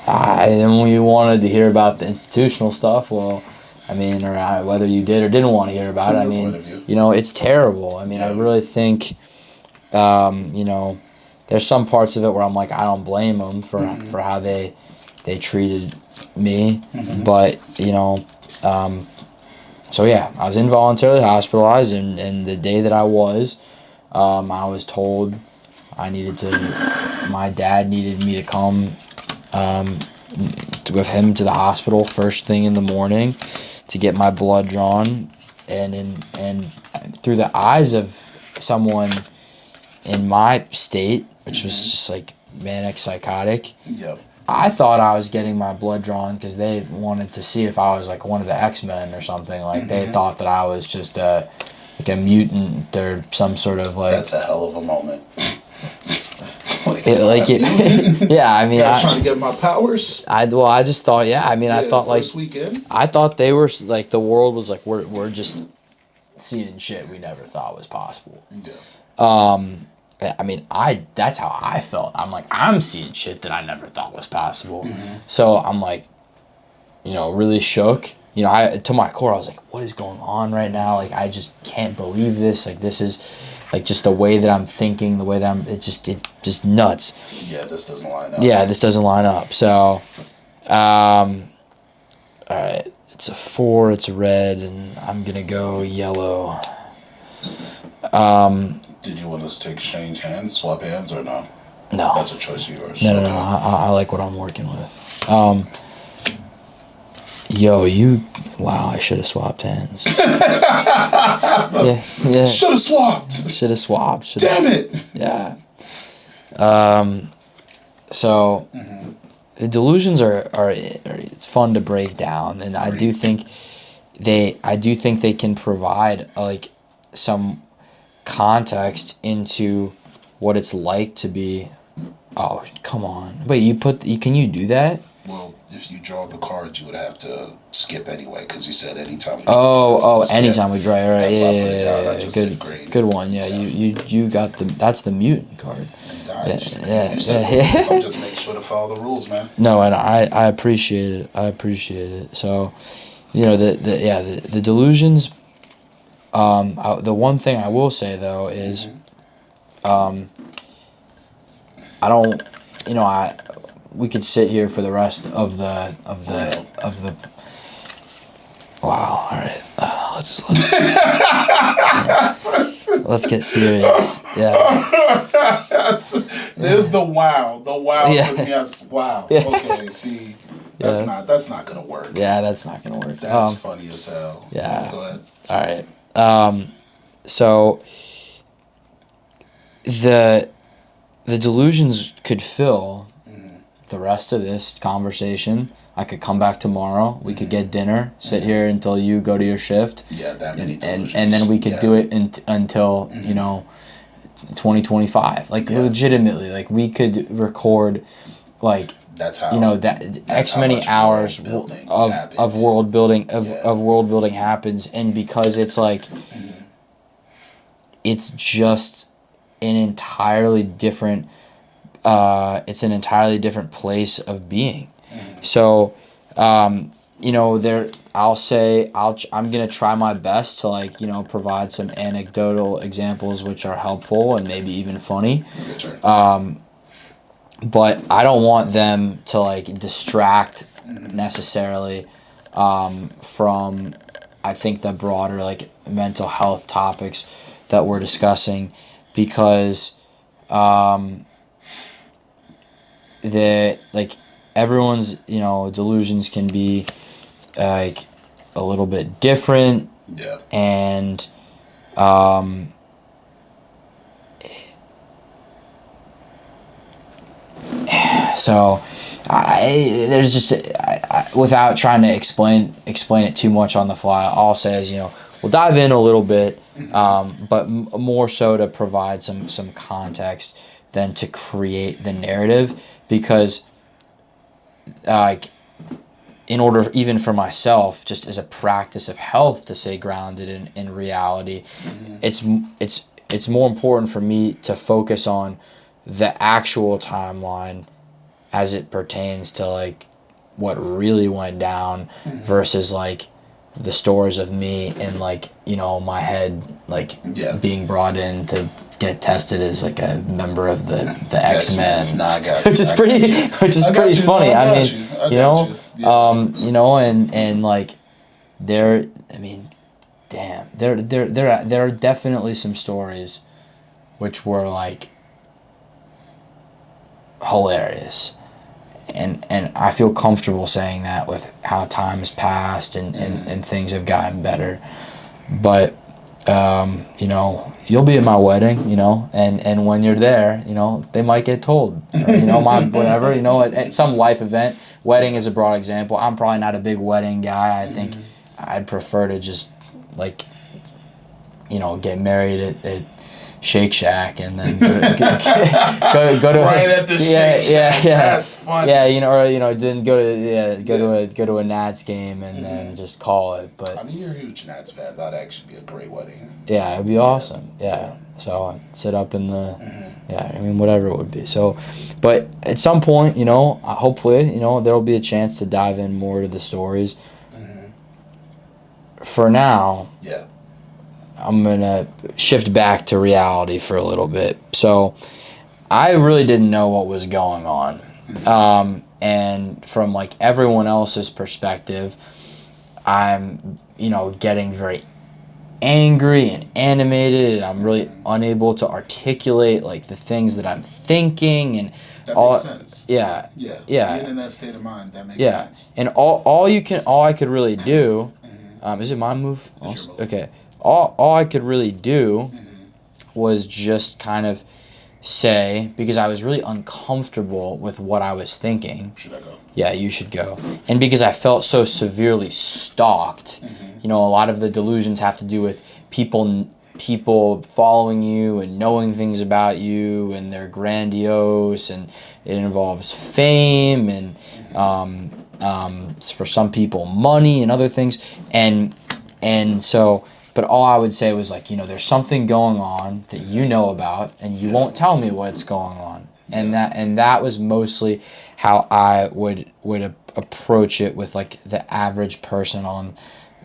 And we wanted to hear about the institutional stuff. Well, I mean, or whether you did or didn't want to hear about it. I mean, you know, it's terrible. I mean, I really think, you know, there's some parts of it where I'm like, I don't blame them for how they treated me. But, you know, so yeah, I was involuntarily hospitalized, and the day that I was told my dad needed me to come with him to the hospital first thing in the morning to get my blood drawn, and through the eyes of someone in my state, which was just like manic psychotic. Yep. I thought I was getting my blood drawn because they wanted to see if I was like one of the X-Men or something. Like they thought that I was just like a mutant or some sort of like. That's a hell of a moment. Yeah, I mean, I was trying to get my powers. I just thought, yeah, I mean, I thought like weekend. I thought they were like the world was like we're just seeing shit we never thought was possible. Yeah. I mean, that's how I felt. I'm like, I'm seeing shit that I never thought was possible. So I'm like, you know, really shook. You know, to my core, I was like, what is going on right now? Like, I just can't believe this. Like, this is like just the way that I'm thinking, the way that it just nuts. Yeah, this doesn't line up. Yeah, this doesn't line up. So, all right, it's a 4, it's red, and I'm gonna go yellow. Did you want us to exchange hands, swap hands, or no? No. That's a choice of yours. No. I like what I'm working with. Wow, I should have swapped hands. yeah. Should have swapped. Should have swapped. Damn it. Yeah. So, the delusions are it's fun to break down, and I do think they can provide like some context into what it's like to be. Oh, come on! Wait, can you do that? Well, if you draw the cards, you would have to skip anyway, because you said anytime. Anytime we draw. Right? Yeah. Good one. Yeah, you got that's the mutant card. Yeah. I'm just making sure to follow the rules, man. No, and I appreciate it. So, you know, the delusions. The one thing I will say though is, I don't, you know, we could sit here for the rest of the. Wow! All right, let's get serious. Yeah. There's the wow. The wow. Yeah. Yes. Wow. Yeah. Okay. See, that's not gonna work. Yeah, that's not gonna work. That's funny as hell. Yeah. Go ahead. All right. So the delusions could fill the rest of this conversation. I could come back tomorrow. We could get dinner, sit here until you go to your shift. Yeah, that many delusions. And then we could do it until, you know, 2025. Like, legitimately, like, we could record, like, that's how, you know, that X many hours of world building happens, and because it's like it's just an entirely different place of being. So, you know, I'm gonna try my best to, like, you know, provide some anecdotal examples which are helpful and maybe even funny. But I don't want them to, like, distract necessarily from, I think, the broader, like, mental health topics that we're discussing, because everyone's, you know, delusions can be like a little bit different. Yeah. And so I without trying to explain it too much on the fly, all I'll say is, we'll dive in a little bit, but more so to provide some context than to create the narrative, because like in order even for myself, just as a practice of health, to stay grounded in reality, it's more important for me to focus on the actual timeline as it pertains to like what really went down versus like the stories of me and like my head like being brought in to get tested as like a member of the X-Men. Nah, I got you. which is pretty funny. And like there are definitely some stories which were like hilarious. And I feel comfortable saying that with how time has passed and things have gotten better. But, you'll be at my wedding, and when you're there, they might get told, or, whatever, at some life event. Wedding is a broad example. I'm probably not a big wedding guy. I think I'd prefer to just, like, get married at Shake Shack and then go to right at the Shake Shack. That's funny. Yeah, then go to a Nats game and then just call it. But I mean, you're a huge Nats fan. That'd actually be a great wedding. Yeah, it'd be awesome. Yeah. So I'd sit up in the whatever it would be. So, but at some point, hopefully, there'll be a chance to dive in more to the stories. For now, I'm going to shift back to reality for a little bit. So I really didn't know what was going on. And from like everyone else's perspective, I'm, getting very angry and animated, and I'm really unable to articulate like the things that I'm thinking and that makes sense. Yeah. Being in that state of mind, that makes sense. And all I could really do, is it my move? It's your move. Okay. All I could really do was just kind of say, because I was really uncomfortable with what I was thinking. Should I go? Yeah, you should go. And because I felt so severely stalked, a lot of the delusions have to do with people following you and knowing things about you, and they're grandiose, and it involves fame and for some people money and other things, and so. But all I would say was like, there's something going on that you know about, and you won't tell me what's going on. And that was mostly how I would approach it with like the average person on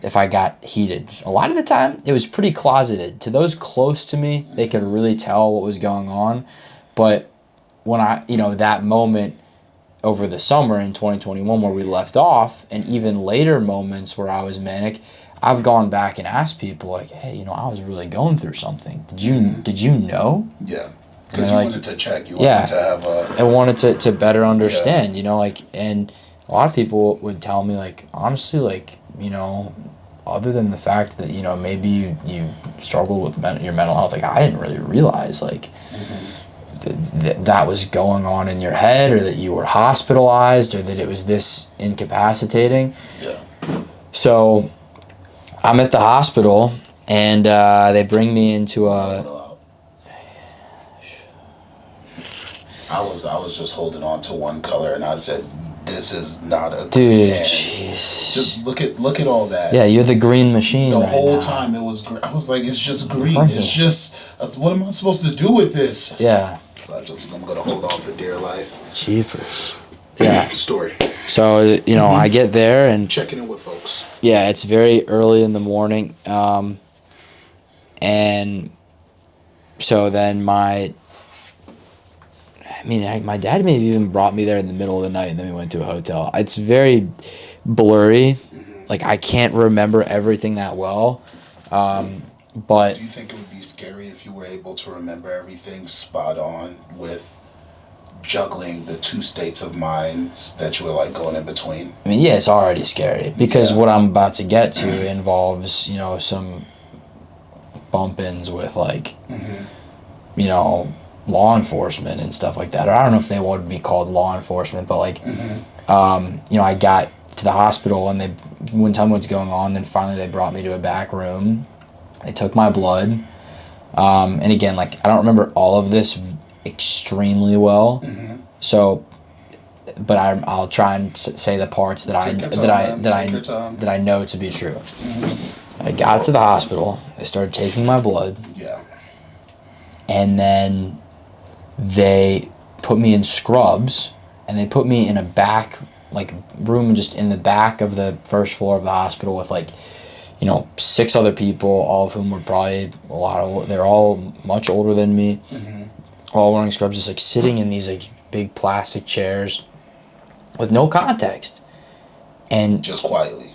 if I got heated. A lot of the time, it was pretty closeted. To those close to me, they could really tell what was going on. But when I, that moment over the summer in 2021 where we left off, and even later moments where I was manic, I've gone back and asked people like, hey, I was really going through something. Did you know? Yeah. Because you wanted to check. You wanted to have I wanted to better understand, and a lot of people would tell me like, honestly, like, other than the fact that, maybe you struggled with your mental health, like I didn't really realize like that was going on in your head, or that you were hospitalized, or that it was this incapacitating. Yeah. So I'm at the hospital, and they bring me into a. I was just holding on to one color, and I said, "This is not a dude." Man. Jeez. Just look at all that. Yeah, you're the green machine. The right whole now. time it was green. I was like, "It's just green. It's just. What am I supposed to do with this?" Yeah. So I'm gonna hold on for dear life. Jeepers. Yeah. Story. So I get there and checking in with folks. Yeah, it's very early in the morning, and so then my dad maybe even brought me there in the middle of the night, and then we went to a hotel. It's very blurry, like I can't remember everything that well, but. Do you think it would be scary if you were able to remember everything spot on with juggling the two states of minds that you were like going in between? I mean, yeah, it's already scary because what I'm about to get to involves, some bump-ins with like, law enforcement and stuff like that. Or I don't know if they would be called law enforcement, but like, I got to the hospital, and they wouldn't tell me what's going on. Then finally they brought me to a back room. They took my blood. And again, like, I don't remember all of this extremely well. So, but I'll try and say the parts that I know to be true. I got to the hospital. They started taking my blood. Yeah. And then they put me in scrubs, and they put me in a back, like, room just in the back of the first floor of the hospital with, like, 6 other people, all of whom were probably they're all much older than me, all wearing scrubs, just like sitting in these like big plastic chairs with no context. And Just quietly.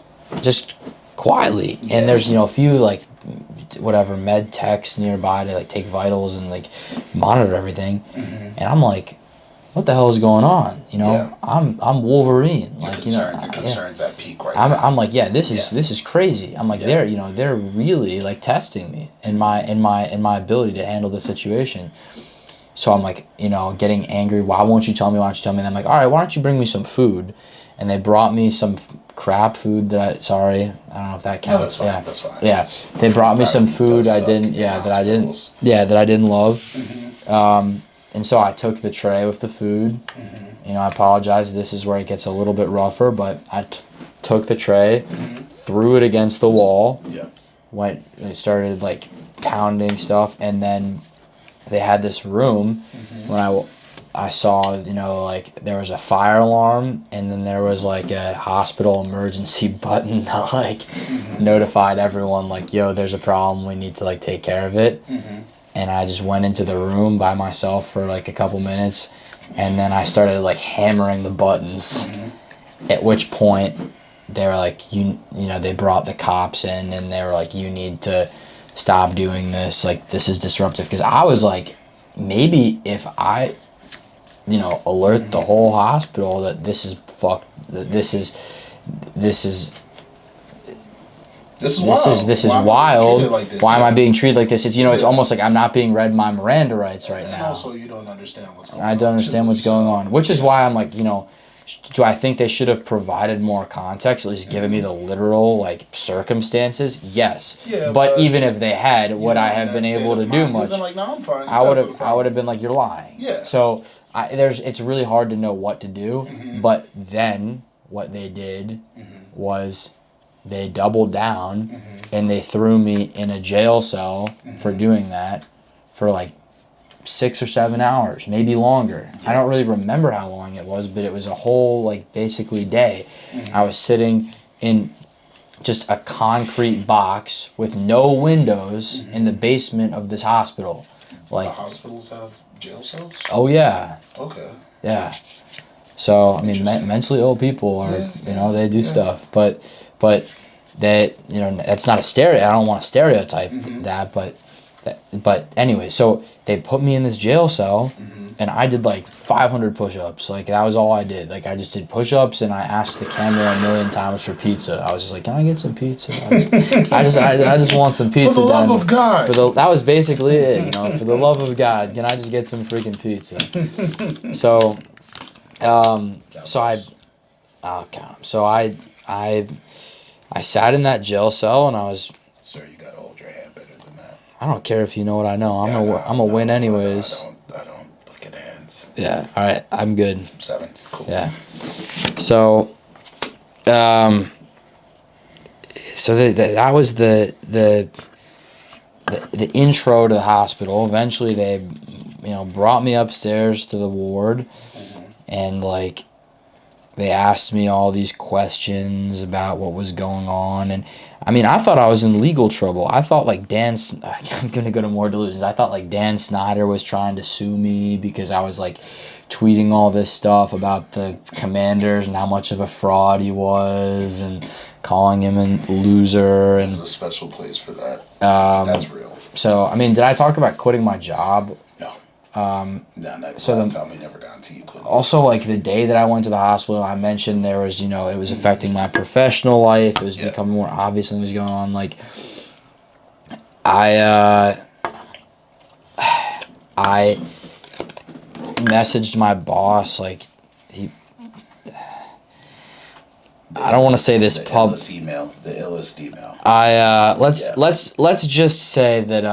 Yeah. And there's, a few like whatever med techs nearby to like take vitals and like monitor everything. And I'm like, what the hell is going on? I'm Wolverine. Your like, concern's at peak right now. I'm like, this is crazy. I'm like, they're really like testing me and my ability to handle the situation. So I'm like, getting angry. Why won't you tell me? And I'm like, all right, why don't you bring me some food? And they brought me some crap food I don't know if that counts. No, that's fine. Yeah. They brought me some food that I didn't love. And so I took the tray with the food. I apologize. This is where it gets a little bit rougher, but I took the tray, threw it against the wall. Yeah. Started like pounding stuff, and then they had this room. When I saw, like there was a fire alarm, and then there was like a hospital emergency button that like notified everyone like, yo, there's a problem. We need to like take care of it. And I just went into the room by myself for like a couple minutes, and then I started like hammering the buttons. At which point they were like, they brought the cops in, and they were like, you need to stop doing this. Like, this is disruptive. Because I was like, maybe if I, alert the whole hospital that this is fucked, that this is wild. Like this? Why am I being treated like this? It's it's almost like I'm not being read my Miranda rights right now. And also, you don't understand what's going on. I don't understand what's going on, which is why I'm like, do I think they should have provided more context, at least given me the literal like circumstances? Yes. Yeah, but even if they had, would I have been able to do much? Like, no, I'm fine. I would have been like, you're lying. Yeah. So it's really hard to know what to do. But then what they did was they doubled down and they threw me in a jail cell for doing that for like 6 or 7 hours, maybe longer. I don't really remember how long it was, but it was a whole like basically day. I was sitting in just a concrete box with no windows in the basement of this hospital. Like, the hospitals have jail cells? Oh yeah. Okay. Yeah. So I mean, mentally ill people are they do stuff, but that that's not a stereo. I don't want to stereotype that, but anyway, so they put me in this jail cell, and I did like 500 push-ups. Like, that was all I did. Like, I just did push-ups, and I asked the camera a million times for pizza. I was just like, can I get some pizza? I just want some pizza. For the love of God. That was basically it. For the love of God, can I just get some freaking pizza? So, I'll count 'em. So I sat in that jail cell, and I was. Sir, you gotta hold your hand better than that. I don't care if you know what I know. I'm gonna win anyways. I don't look at hands. Yeah. All right. I'm good. 7. Cool. Yeah. So, that was the intro to the hospital. Eventually, they, brought me upstairs to the ward, and like, they asked me all these questions about what was going on, and I mean, I thought I was in legal trouble. I thought like I'm gonna go to more delusions. I thought like Dan Snyder was trying to sue me because I was like tweeting all this stuff about the Commanders and how much of a fraud he was, and calling him a loser. And there's a special place for that. That's real. So I mean, did I talk about quitting my job? No. So last time we never got into you. Also, like the day that I went to the hospital, I mentioned there was, it was affecting my professional life. It was becoming more obvious what was going on. Like, I messaged my boss, like, I don't want to say this the pub. illest email, the illest email. Let's just say that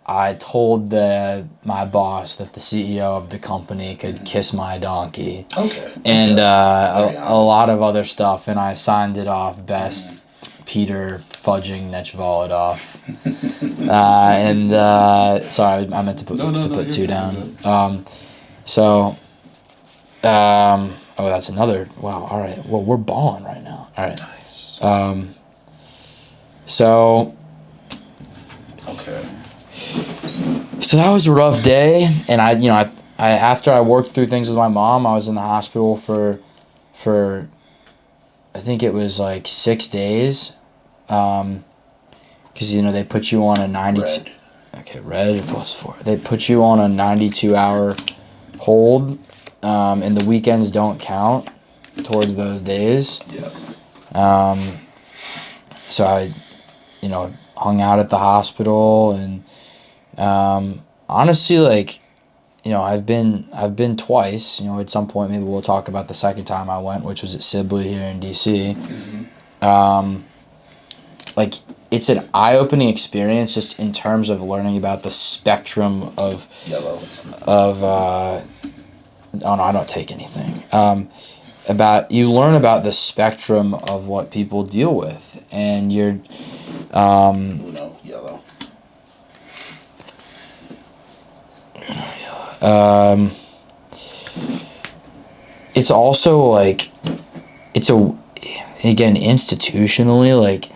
I told my boss that the CEO of the company could kiss my donkey. Okay. And a lot of other stuff, and I signed it off best Peter fudging Nechvolodov. Sorry, I meant to put two down. Oh, that's another. Wow. All right. Well, we're balling right now. All right. Nice. Okay. So that was a rough day, and I after I worked through things with my mom, I was in the hospital for I think it was like 6 days, because they put you on a 92. Red. Okay, red +4. They put you on a 92-hour hold, and the weekends don't count towards those days. Yeah. So I, hung out at the hospital, and honestly, like, I've been twice. At some point, maybe we'll talk about the second time I went, which was at Sibley here in DC. Like, it's an eye-opening experience just in terms of learning about the spectrum of Yellow. Oh no, I don't take anything. You learn about the spectrum of what people deal with, and you're Uno, yellow. It's also like, again, institutionally, like,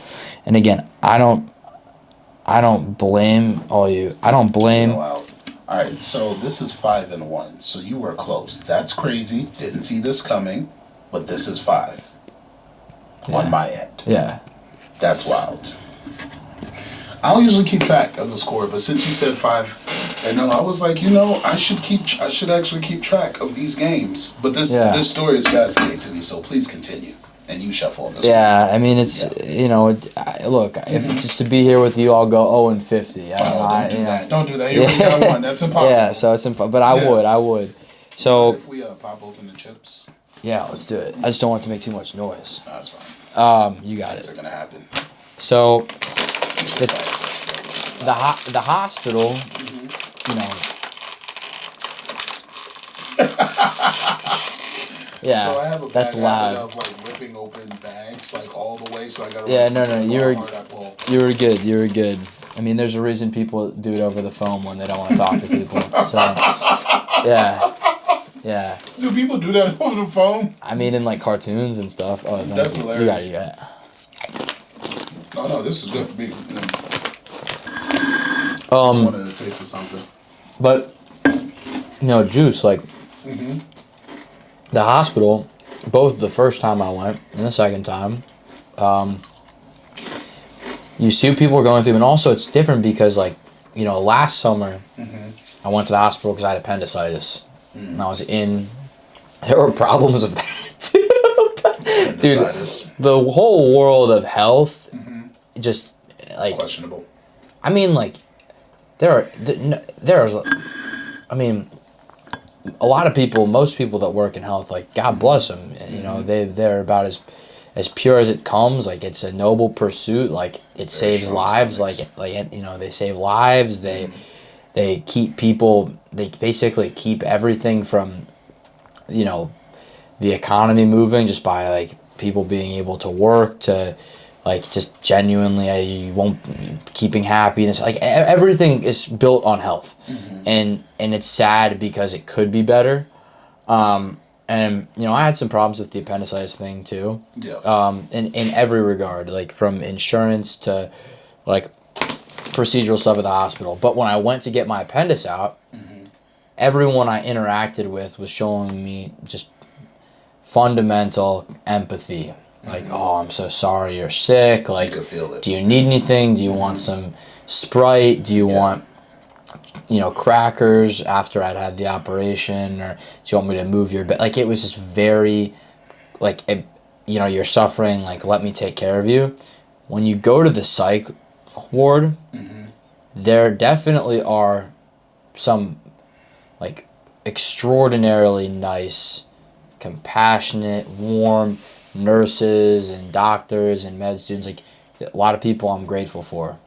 and again, I don't blame all you. I don't blame. All right, so this is 5 and 1. So you were close. That's crazy. Didn't see this coming, but this is 5 on my end. Yeah. That's wild. I don't usually keep track of the score, but since you said 5 and 0, I was like, I should actually keep track of these games. But this story is fascinating to me, so please continue. And you shuffle on this. Yeah, I mean, it's look, if just to be here with you, I'll go 0 and 50. Don't do that. Don't do that. You already got one. That's impossible. Yeah, so it's but I would. So if we pop open the chips. Yeah, let's do it. I just don't want it to make too much noise. No, that's fine. You got Things it. are gonna happen. So the hospital, Yeah, so I have a that's bad loud. habit of like ripping open bags like all the way, so I gotta. Yeah, like, no, you you were good. You were good. I mean, there's a reason people do it over the phone when they don't want to talk to people. So, yeah. Do people do that over the phone? I mean, in like cartoons and stuff. Oh, that's hilarious. You got it. No, this is good for me. I just wanted to taste of something. But, juice, like, the hospital, both the first time I went and the second time, you see people going through, and also it's different because, like, last summer, I went to the hospital because I had appendicitis. And I was there were problems with that, too. Dude, the whole world of health, just, like... Questionable. I mean, like, there's, I mean, a lot of people, most people that work in health, like, God bless them, they're about as pure as it comes. Like, it's a noble pursuit. Like, it saves lives. Like, they save lives. They keep people, they basically keep everything from, the economy moving just by, like, people being able to work, to, like, just genuinely, keeping happiness. Like, everything is built on health. And it's sad because it could be better. And, I had some problems with the appendicitis thing, too. Yeah. In every regard, like, from insurance to, like, procedural stuff at the hospital. But when I went to get my appendix out, everyone I interacted with was showing me just fundamental empathy. Like, oh, I'm so sorry you're sick. Like, you can feel it. Do you need anything? Do you want some Sprite? Do you want, crackers after I'd had the operation? Or do you want me to move your bed? Like, it was just very, like, you're suffering. Like, let me take care of you. When you go to the psych ward, there definitely are some, like, extraordinarily nice, compassionate, warm nurses and doctors and med students, like a lot of people I'm grateful for.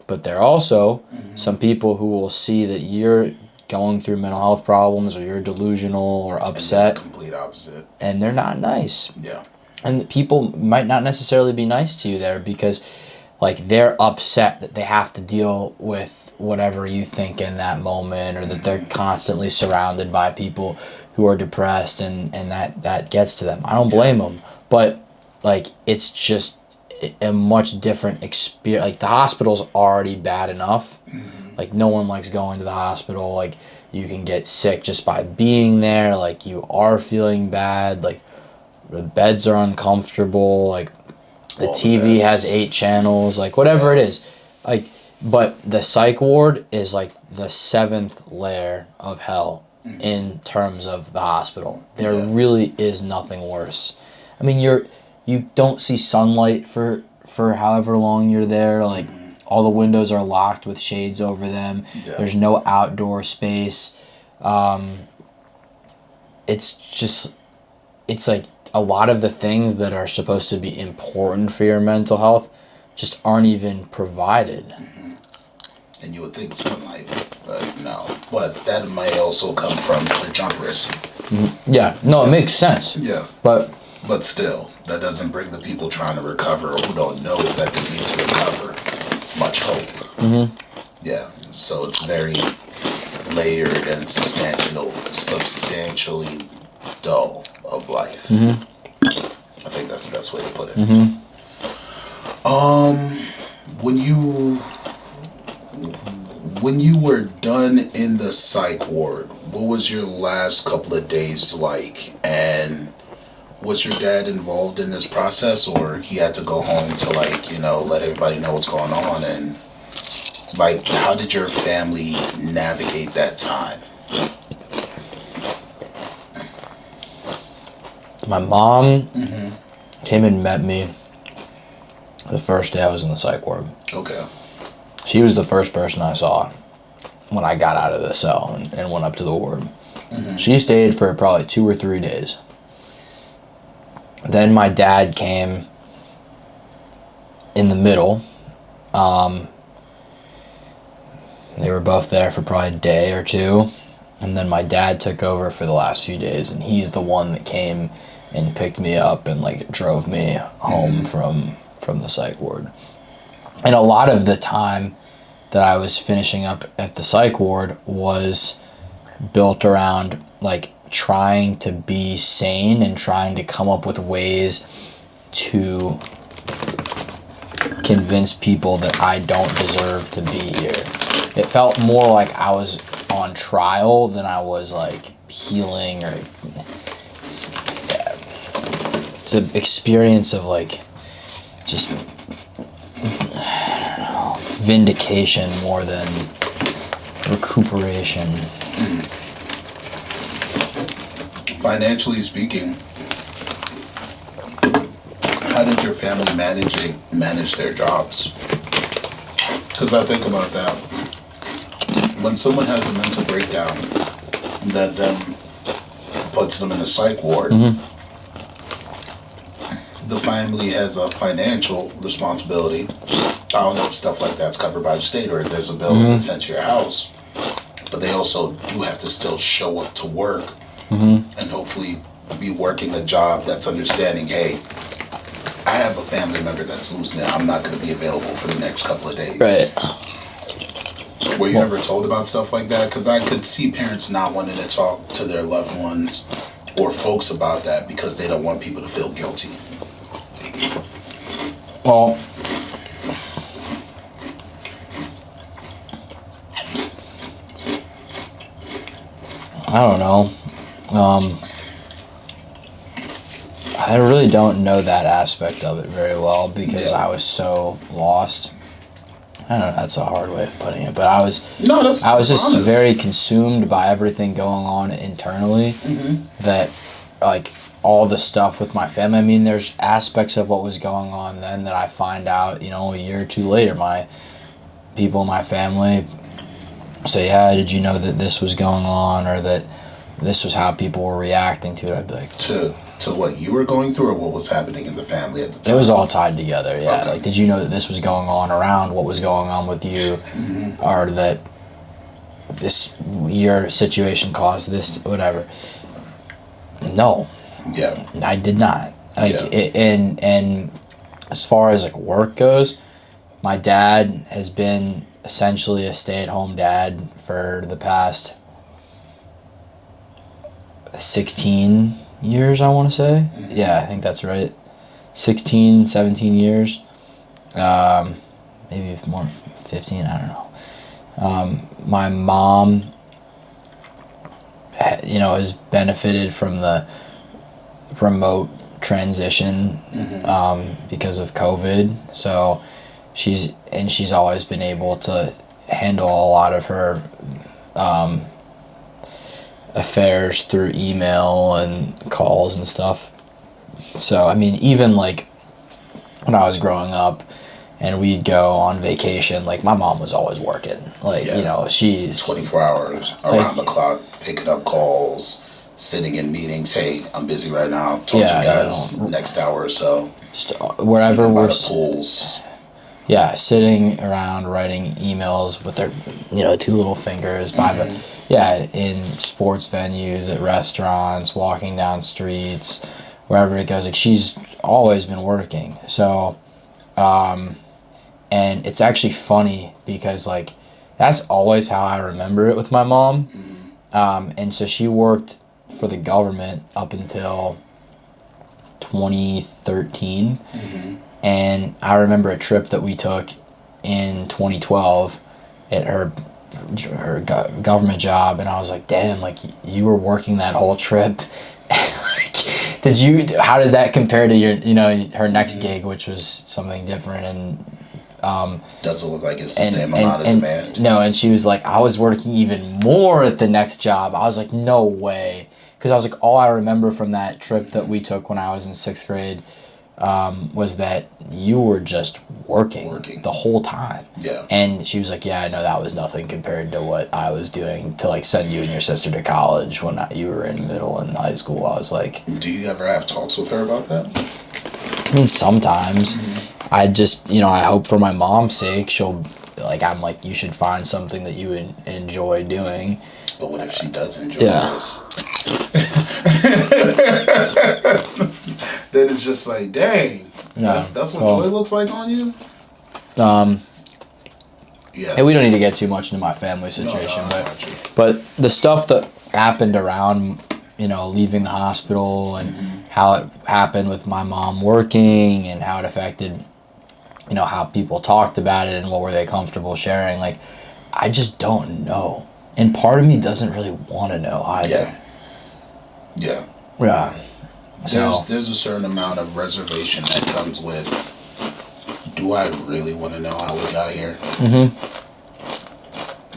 But there are also some people who will see that you're going through mental health problems or you're delusional or upset. And complete opposite. And they're not nice. Yeah. And people might not necessarily be nice to you there because like they're upset that they have to deal with whatever you think in that moment, or that they're constantly surrounded by people who are depressed, and that gets to them. I don't blame them, but like it's just a much different experience. Like the hospital's already bad enough. Like no one likes going to the hospital. Like you can get sick just by being there. Like you are feeling bad. Like the beds are uncomfortable. Like the TV has 8 channels. Like whatever it is. Like, but the psych ward is like the 7th layer of hell in terms of the hospital. There really is nothing worse. I mean, you don't see sunlight for however long you're there. Like all the windows are locked with shades over them. There's no outdoor space. It's like a lot of the things that are supposed to be important for your mental health just aren't even provided. And you would think sunlight, but no. But that might also come from the jumpers. Yeah, no, it makes sense. Yeah. But still, that doesn't bring the people trying to recover or who don't know that they need to recover much hope. Yeah, so it's very layered and substantially dull of life. I think that's the best way to put it. When you were done in the psych ward, what was your last couple of days like? And was your dad involved in this process, or he had to go home to let everybody know what's going on? And like, how did your family navigate that time? My mom came and met me the first day I was in the psych ward. Okay. She was the first person I saw when I got out of the cell and went up to the ward. She stayed for probably 2 or 3 days. Then my dad came in the middle. They were both there for probably a day or 2. And then my dad took over for the last few days, and he's the one that came and picked me up and like drove me home from the psych ward. And a lot of the time that I was finishing up at the psych ward was built around like trying to be sane and trying to come up with ways to convince people that I don't deserve to be here. It felt more like I was on trial than I was like healing, or it's an experience of like just vindication more than recuperation. Financially speaking, how did your family manage their jobs? Because I think about that. When someone has a mental breakdown that then puts them in a psych ward, the family has a financial responsibility. I don't know if stuff like that's covered by the state or if there's a bill that's sent to your house, but they also do have to still show up to work and hopefully be working a job that's understanding, hey, I have a family member that's losing it. I'm not going to be available for the next couple of days. Right. Were you ever told about stuff like that? Because I could see parents not wanting to talk to their loved ones or folks about that because they don't want people to feel guilty. Well, I don't know. I really don't know that aspect of it very well because I was so lost. I don't know, that's a hard way of putting it, but I was just honest. Very consumed by everything going on internally that, like, all the stuff with my family. I mean, there's aspects of what was going on then that I find out, a year or 2 later. My people in my family say, yeah, did you know that this was going on, or that this was how people were reacting to it? I'd be like, to what you were going through or what was happening in the family at the time? It was all tied together, yeah. Okay. Like, did you know that this was going on around what was going on with you, or that your situation caused this, whatever? No, Yeah. I did not. Like, Yeah. and as far as like work goes, my dad has been essentially a stay-at-home dad for the past 16 years, I want to say. Yeah, I think that's right. 16, 17 years. Maybe more, 15, I don't know. My mom, has benefited from the remote transition because of COVID. So she's always been able to handle a lot of her affairs through email and calls and stuff. So, I mean, even like when I was growing up and we'd go on vacation, like my mom was always working. Like, she's 24 hours around the clock, picking up calls, sitting in meetings. Hey, I'm busy right now. Talk to you guys next hour or so. Just wherever we're pools. Yeah, sitting around writing emails with their, two little fingers by in sports venues, at restaurants, walking down streets, wherever it goes. Like, she's always been working. So, and it's actually funny because, like, that's always how I remember it with my mom. And so she worked for the government up until 2013. And I remember a trip that we took in 2012 at her government job, and I was like, damn, like, you were working that whole trip. Like, how did that compare to your, her next gig, which was something different? And doesn't look like it's the same amount of demand. No, and she was like, I was working even more at the next job. I was like, no way. Because I was like, all I remember from that trip that we took when I was in 6th grade was that you were just working the whole time. Yeah. And she was like, yeah, I know that was nothing compared to what I was doing to, like, send you and your sister to college when you were in middle and high school. I was like... Do you ever have talks with her about that? I mean, sometimes. I just, I hope for my mom's sake she'll, like, I'm like, you should find something that you enjoy doing. But what if she does enjoy this? Then it's just like, dang, that's what joy looks like on you? Yeah. And we don't need to get too much into my family situation, but the stuff that happened around, leaving the hospital and how it happened with my mom working and how it affected, how people talked about it and what were they comfortable sharing, like, I just don't know. And part of me doesn't really want to know either. Yeah. So there's a certain amount of reservation that comes with, do I really want to know how we got here?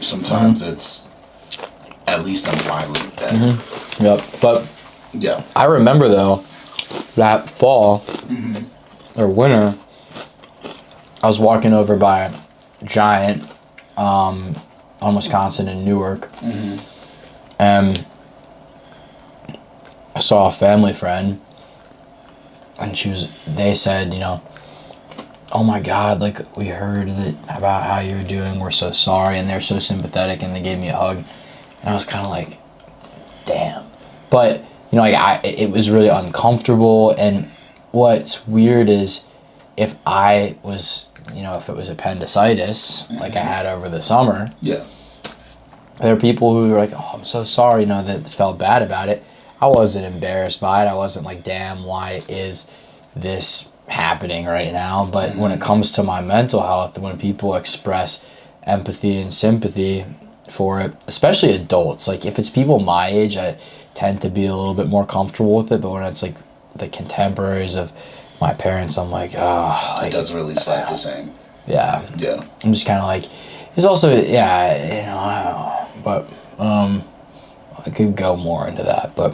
Sometimes it's, at least I'm fine with that. Yep. But yeah, I remember, though, that fall or winter, I was walking over by Giant on Wisconsin in Newark, and I saw a family friend, and they said, oh my God, like, we heard about how you're doing, we're so sorry, and they're so sympathetic, and they gave me a hug, and I was kind of like, damn. But, it was really uncomfortable, and what's weird is if I was, if it was appendicitis, like I had over the summer, there are people who were like, oh, I'm so sorry, that felt bad about it. I wasn't embarrassed by it. I wasn't like, damn, why is this happening right now? But when it comes to my mental health, when people express empathy and sympathy for it, especially adults, like if it's people my age, I tend to be a little bit more comfortable with it. But when it's like the contemporaries of my parents, I'm like, oh. Like, it doesn't really slap the same. Yeah. I'm just kind of like, it's also, I don't know, but I could go more into that, but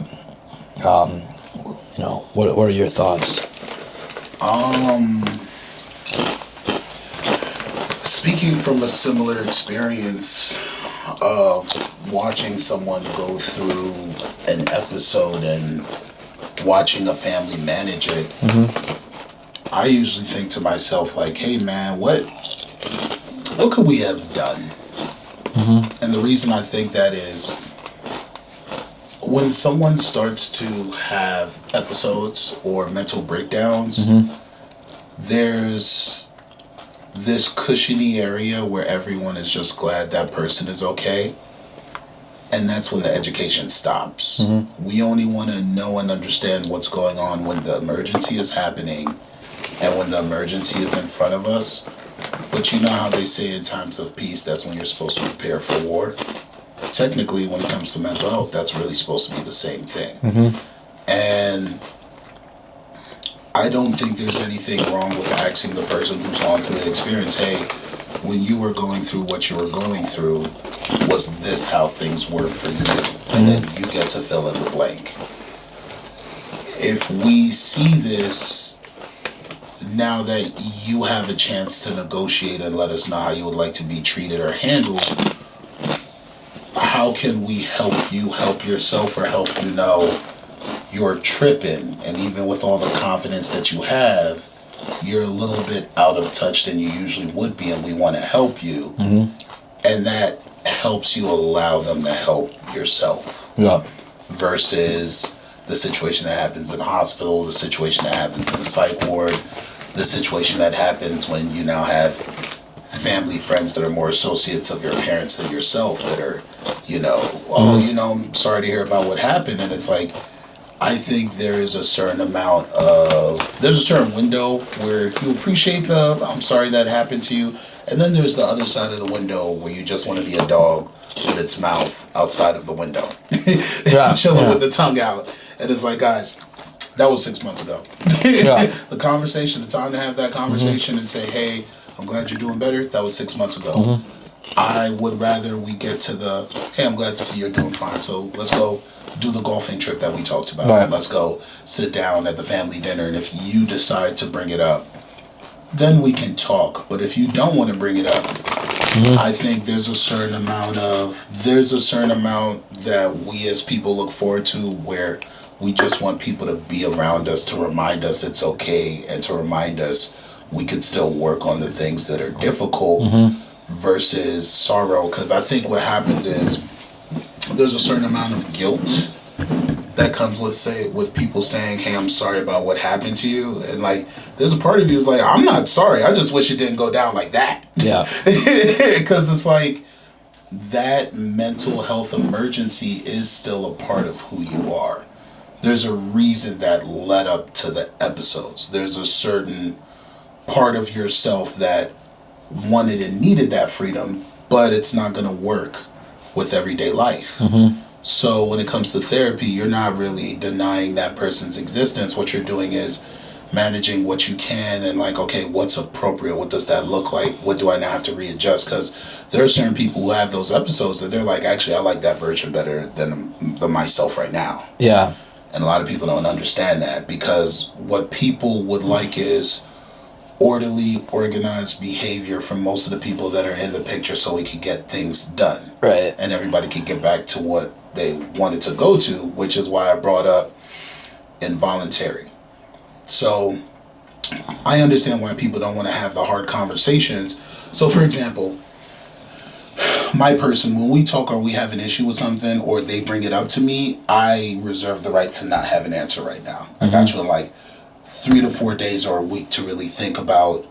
what are your thoughts? Speaking from a similar experience of watching someone go through an episode and watching a family manage it, I usually think to myself like, hey man, what could we have done? And the reason I think that is when someone starts to have episodes or mental breakdowns, there's this cushiony area where everyone is just glad that person is okay. And that's when the education stops. We only want to know and understand what's going on when the emergency is happening and when the emergency is in front of us. But you know how they say in times of peace, that's when you're supposed to prepare for war? Technically, when it comes to mental health, that's really supposed to be the same thing. And I don't think there's anything wrong with asking the person who's gone through the experience, hey, when you were going through what you were going through, was this how things were for you? And then you get to fill in the blank. If we see this, now that you have a chance to negotiate and let us know how you would like to be treated or handled, how can we help you help yourself or help you know you're tripping? And even with all the confidence that you have, you're a little bit out of touch than you usually would be, and we want to help you. And that helps you allow them to help yourself. Versus the situation that happens in the hospital, the situation that happens in the psych ward, the situation that happens when you now have family friends that are more associates of your parents than yourself that are, I'm sorry to hear about what happened. And it's like, I think there is a certain there's a certain window where you appreciate I'm sorry that happened to you. And then there's the other side of the window where you just want to be a dog with its mouth outside of the window. Chilling with the tongue out. And it's like, guys, that was 6 months ago. The conversation, the time to have that conversation and say, hey, I'm glad you're doing better. That was 6 months ago. I would rather we get to hey, I'm glad to see you're doing fine. So let's go do the golfing trip that we talked about. Let's go sit down at the family dinner. And if you decide to bring it up, then we can talk. But if you don't want to bring it up, I think there's a certain amount that we as people look forward to where we just want people to be around us to remind us it's okay and to remind us we can still work on the things that are difficult versus sorrow. Because I think what happens is there's a certain amount of guilt that comes, let's say, with people saying, hey, I'm sorry about what happened to you. And like, there's a part of you is like, I'm not sorry. I just wish it didn't go down like that. Yeah. Because it's like, that mental health emergency is still a part of who you are. There's a reason that led up to the episodes. There's a certain part of yourself that wanted and needed that freedom, but it's not going to work with everyday life. So when it comes to therapy, you're not really denying that person's existence. What you're doing is managing what you can and like, okay, what's appropriate? What does that look like? What do I now have to readjust? Because there are certain people who have those episodes that they're like, actually, I like that version better than myself right now. Yeah. And a lot of people don't understand that, because what people would like is orderly, organized behavior from most of the people that are in the picture so we can get things done. Right. And everybody can get back to what they wanted to go to, which is why I brought up involuntary. So I understand why people don't want to have the hard conversations. So for example, my person, when we talk or we have an issue with something or they bring it up to me, I reserve the right to not have an answer right now. I got you in like 3 to 4 days or a week to really think about,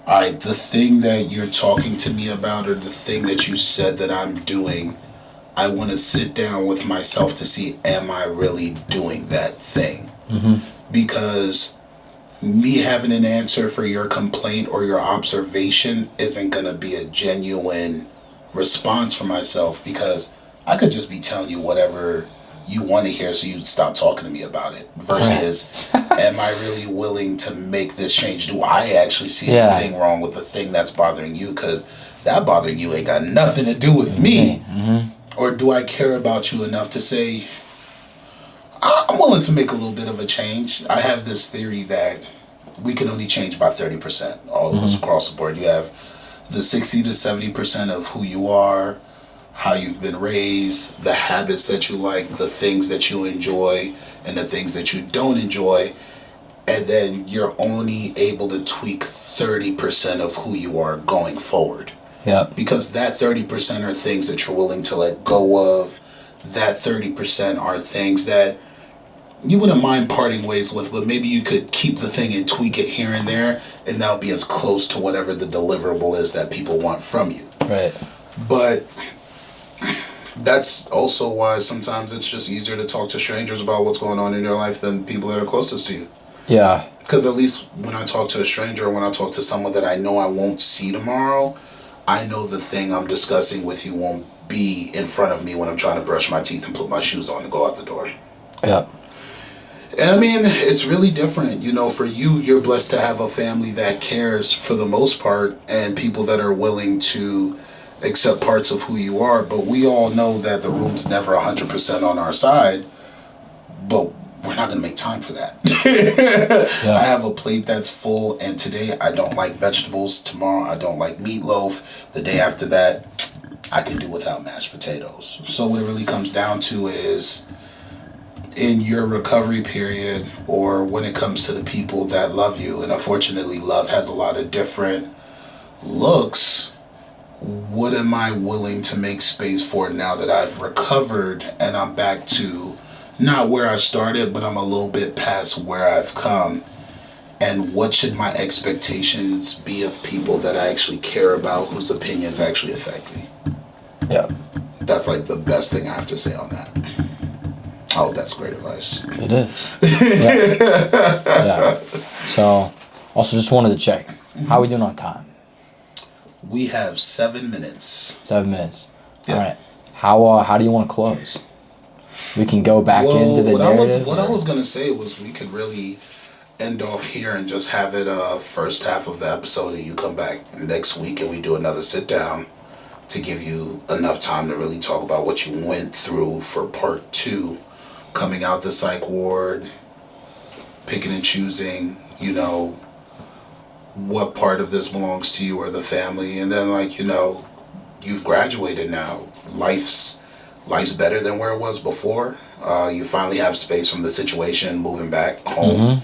all right, the thing that you're talking to me about or the thing that you said that I'm doing, I want to sit down with myself to see, am I really doing that thing? Because me having an answer for your complaint or your observation isn't going to be a genuine response for myself, because I could just be telling you whatever you want to hear so you stop talking to me about it, versus am I really willing to make this change? Do I actually see anything wrong with the thing that's bothering you? Because that bothering you ain't got nothing to do with me. Or do I care about you enough to say, I'm willing to make a little bit of a change? I have this theory that we can only change by 30%, all of us across the board. You have the 60 to 70% of who you are, how you've been raised, the habits that you like, the things that you enjoy, and the things that you don't enjoy, and then you're only able to tweak 30% of who you are going forward. Yeah. Because that 30% are things that you're willing to let go of. That 30% are things that you wouldn't mind parting ways with, but maybe you could keep the thing and tweak it here and there, and that'll be as close to whatever the deliverable is that people want from you. Right. But that's also why sometimes it's just easier to talk to strangers about what's going on in your life than people that are closest to you. Yeah. Because at least when I talk to a stranger, or when I talk to someone that I know I won't see tomorrow, I know the thing I'm discussing with you won't be in front of me when I'm trying to brush my teeth and put my shoes on and go out the door. Yeah. And I mean, it's really different. You know, for you, you're blessed to have a family that cares for the most part, and people that are willing to accept parts of who you are. But we all know that the room's never 100% on our side, but we're not going to make time for that. Yeah. I have a plate that's full, and today I don't like vegetables. Tomorrow I don't like meatloaf. The day after that, I can do without mashed potatoes. So what it really comes down to is, in your recovery period, or when it comes to the people that love you, and unfortunately love has a lot of different looks, what am I willing to make space for now that I've recovered and I'm back to not where I started, but I'm a little bit past where I've come? And what should my expectations be of people that I actually care about, whose opinions actually affect me? Yeah. That's like the best thing I have to say on that. Oh, that's great advice. It is. Yeah. Yeah. So, also just wanted to check. How are we doing on time? We have 7 minutes. 7 minutes. Yeah. All right. How do you want to close? We can go back into the narrative. What I was gonna say was we could really end off here and just have it first half of the episode, and you come back next week and we do another sit down to give you enough time to really talk about what you went through for part 2. Coming out the psych ward, picking and choosing, you know, what part of this belongs to you or the family, and then, like, you know, you've graduated now. Life's better than where it was before. You finally have space from the situation, moving back home.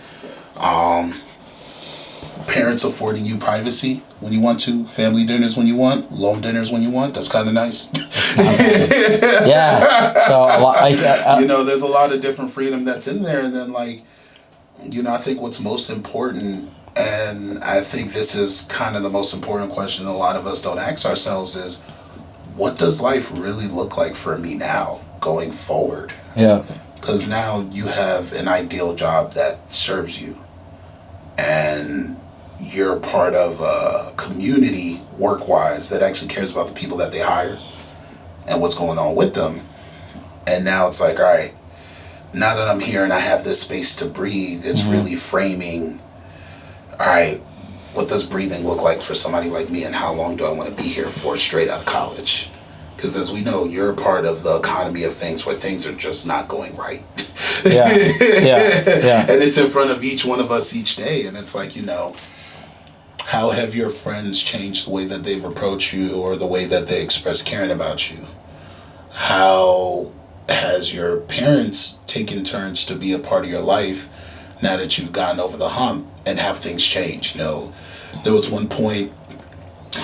Parents affording you privacy when you want to, family dinners when you want, lone dinners when you want. That's kind of nice. Yeah. So a lot, like you know, there's a lot of different freedom that's in there, and then, like, you know, I think what's most important, and I think this is kind of the most important question a lot of us don't ask ourselves, is what does life really look like for me now going forward? Yeah. Because now you have an ideal job that serves you, and you're part of a community work-wise that actually cares about the people that they hire and what's going on with them. And now it's like, all right, now that I'm here and I have this space to breathe, it's really framing, all right, what does breathing look like for somebody like me, and how long do I want to be here for straight out of college? Because as we know, you're a part of the economy of things where things are just not going right. Yeah. And it's in front of each one of us each day, and it's like, you know, how have your friends changed the way that they've approached you or the way that they express caring about you? How has your parents taken turns to be a part of your life now that you've gotten over the hump, and have things changed? You know, there was one point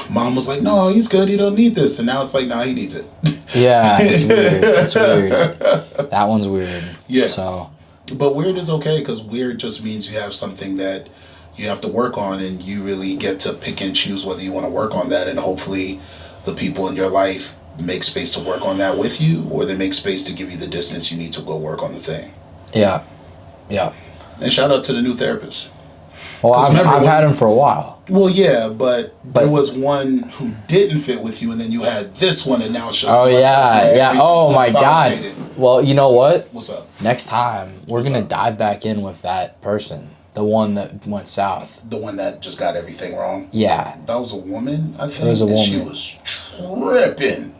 Mom was like, no, he's good, he don't need this, and now it's like, nah, he needs it. Yeah, it's weird. It's weird. That one's weird. Yeah. So, but weird is okay, because weird just means you have something that you have to work on, and you really get to pick and choose whether you want to work on that, and hopefully the people in your life make space to work on that with you, or they make space to give you the distance you need to go work on the thing. yeah. Yeah. And shout out to the new therapist. Well, I've had him for a while. Well, yeah, but there was one who didn't fit with you, and then you had this one, and now it's just one person, Yeah. Oh my God. consolidated. Well, you know what? What's up? Next time we're gonna dive back in with that person, the one that went south. The one that just got everything wrong? Yeah. That was a woman, I think. It was a woman. She was tripping.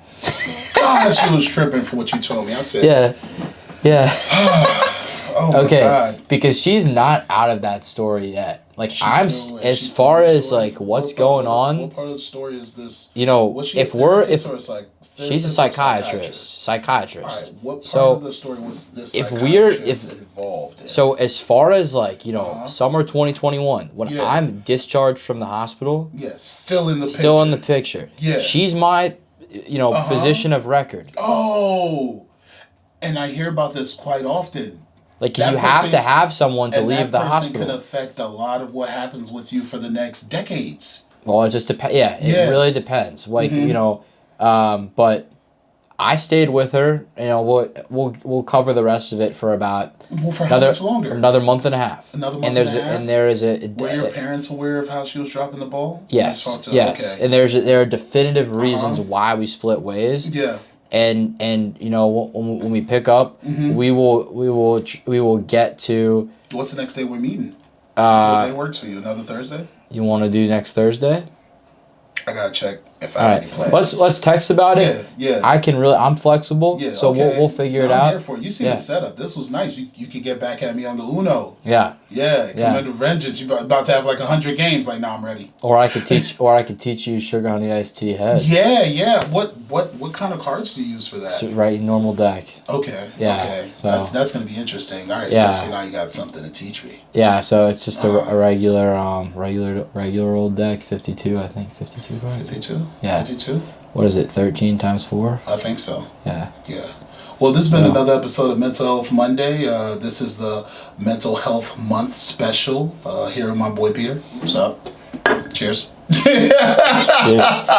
God, she was tripping from what you told me. I said, Yeah. oh my Okay. God. Because she's not out of that story yet. Like She's I'm still- as she's far still in the as story? like what's What going part- on. What part of the story is this? You know, Was she a if we're if therapist or it's like she's a therapist or psychiatrist, All right, what part So of the story was this if psychiatrist involved in? so as far as like summer 2021 when Yeah. I'm discharged from the hospital, yeah, still in the picture. still in the picture. Yeah. She's my physician of record. Oh, and I hear about this quite often. Like, because That you have person- to have someone to And leave that the person hospital. can affect a lot of what happens with you for the next decades. Well, it just depends. Yeah, Yeah. it really depends. Like but I stayed with her. We'll cover the rest of it for about Well, for how much longer? another month and a half. Another month and there's and a half? and there is a Were your parents aware of how she was dropping the ball? yes You talked to- yes, okay. and there are definitive reasons why we split ways. Yeah. And when we pick up, Mm-hmm. we will get to. What's the next day we're meeting? What day works for you? Another Thursday? You want to do next Thursday? I gotta check if I All have right, any plans. let's text about it. Yeah. I'm flexible, Yeah, so okay. we'll figure it I'm out. here for it. You see Yeah. the setup. This was nice. You could get back at me on the Uno. Yeah, Yeah, come Yeah. into vengeance. You're about to have like 100 games. Like, nah, I'm ready. or I could teach you sugar honey iced tea head. Yeah. What kind of cards do you use for that? So, right, normal deck. Okay. Yeah, Okay. so- That's gonna be interesting. All right. Yeah. So now you got something to teach me. Yeah, so it's just a regular old deck, 52, I think, 52 cards. 52. Yeah. 52. What is it? 13 times 4. I think so. Yeah. Yeah. Well, this has been So- another episode of Mental Health Monday. This is the Mental Health Month special. Here with my boy Peter. What's up? Cheers. Cheers.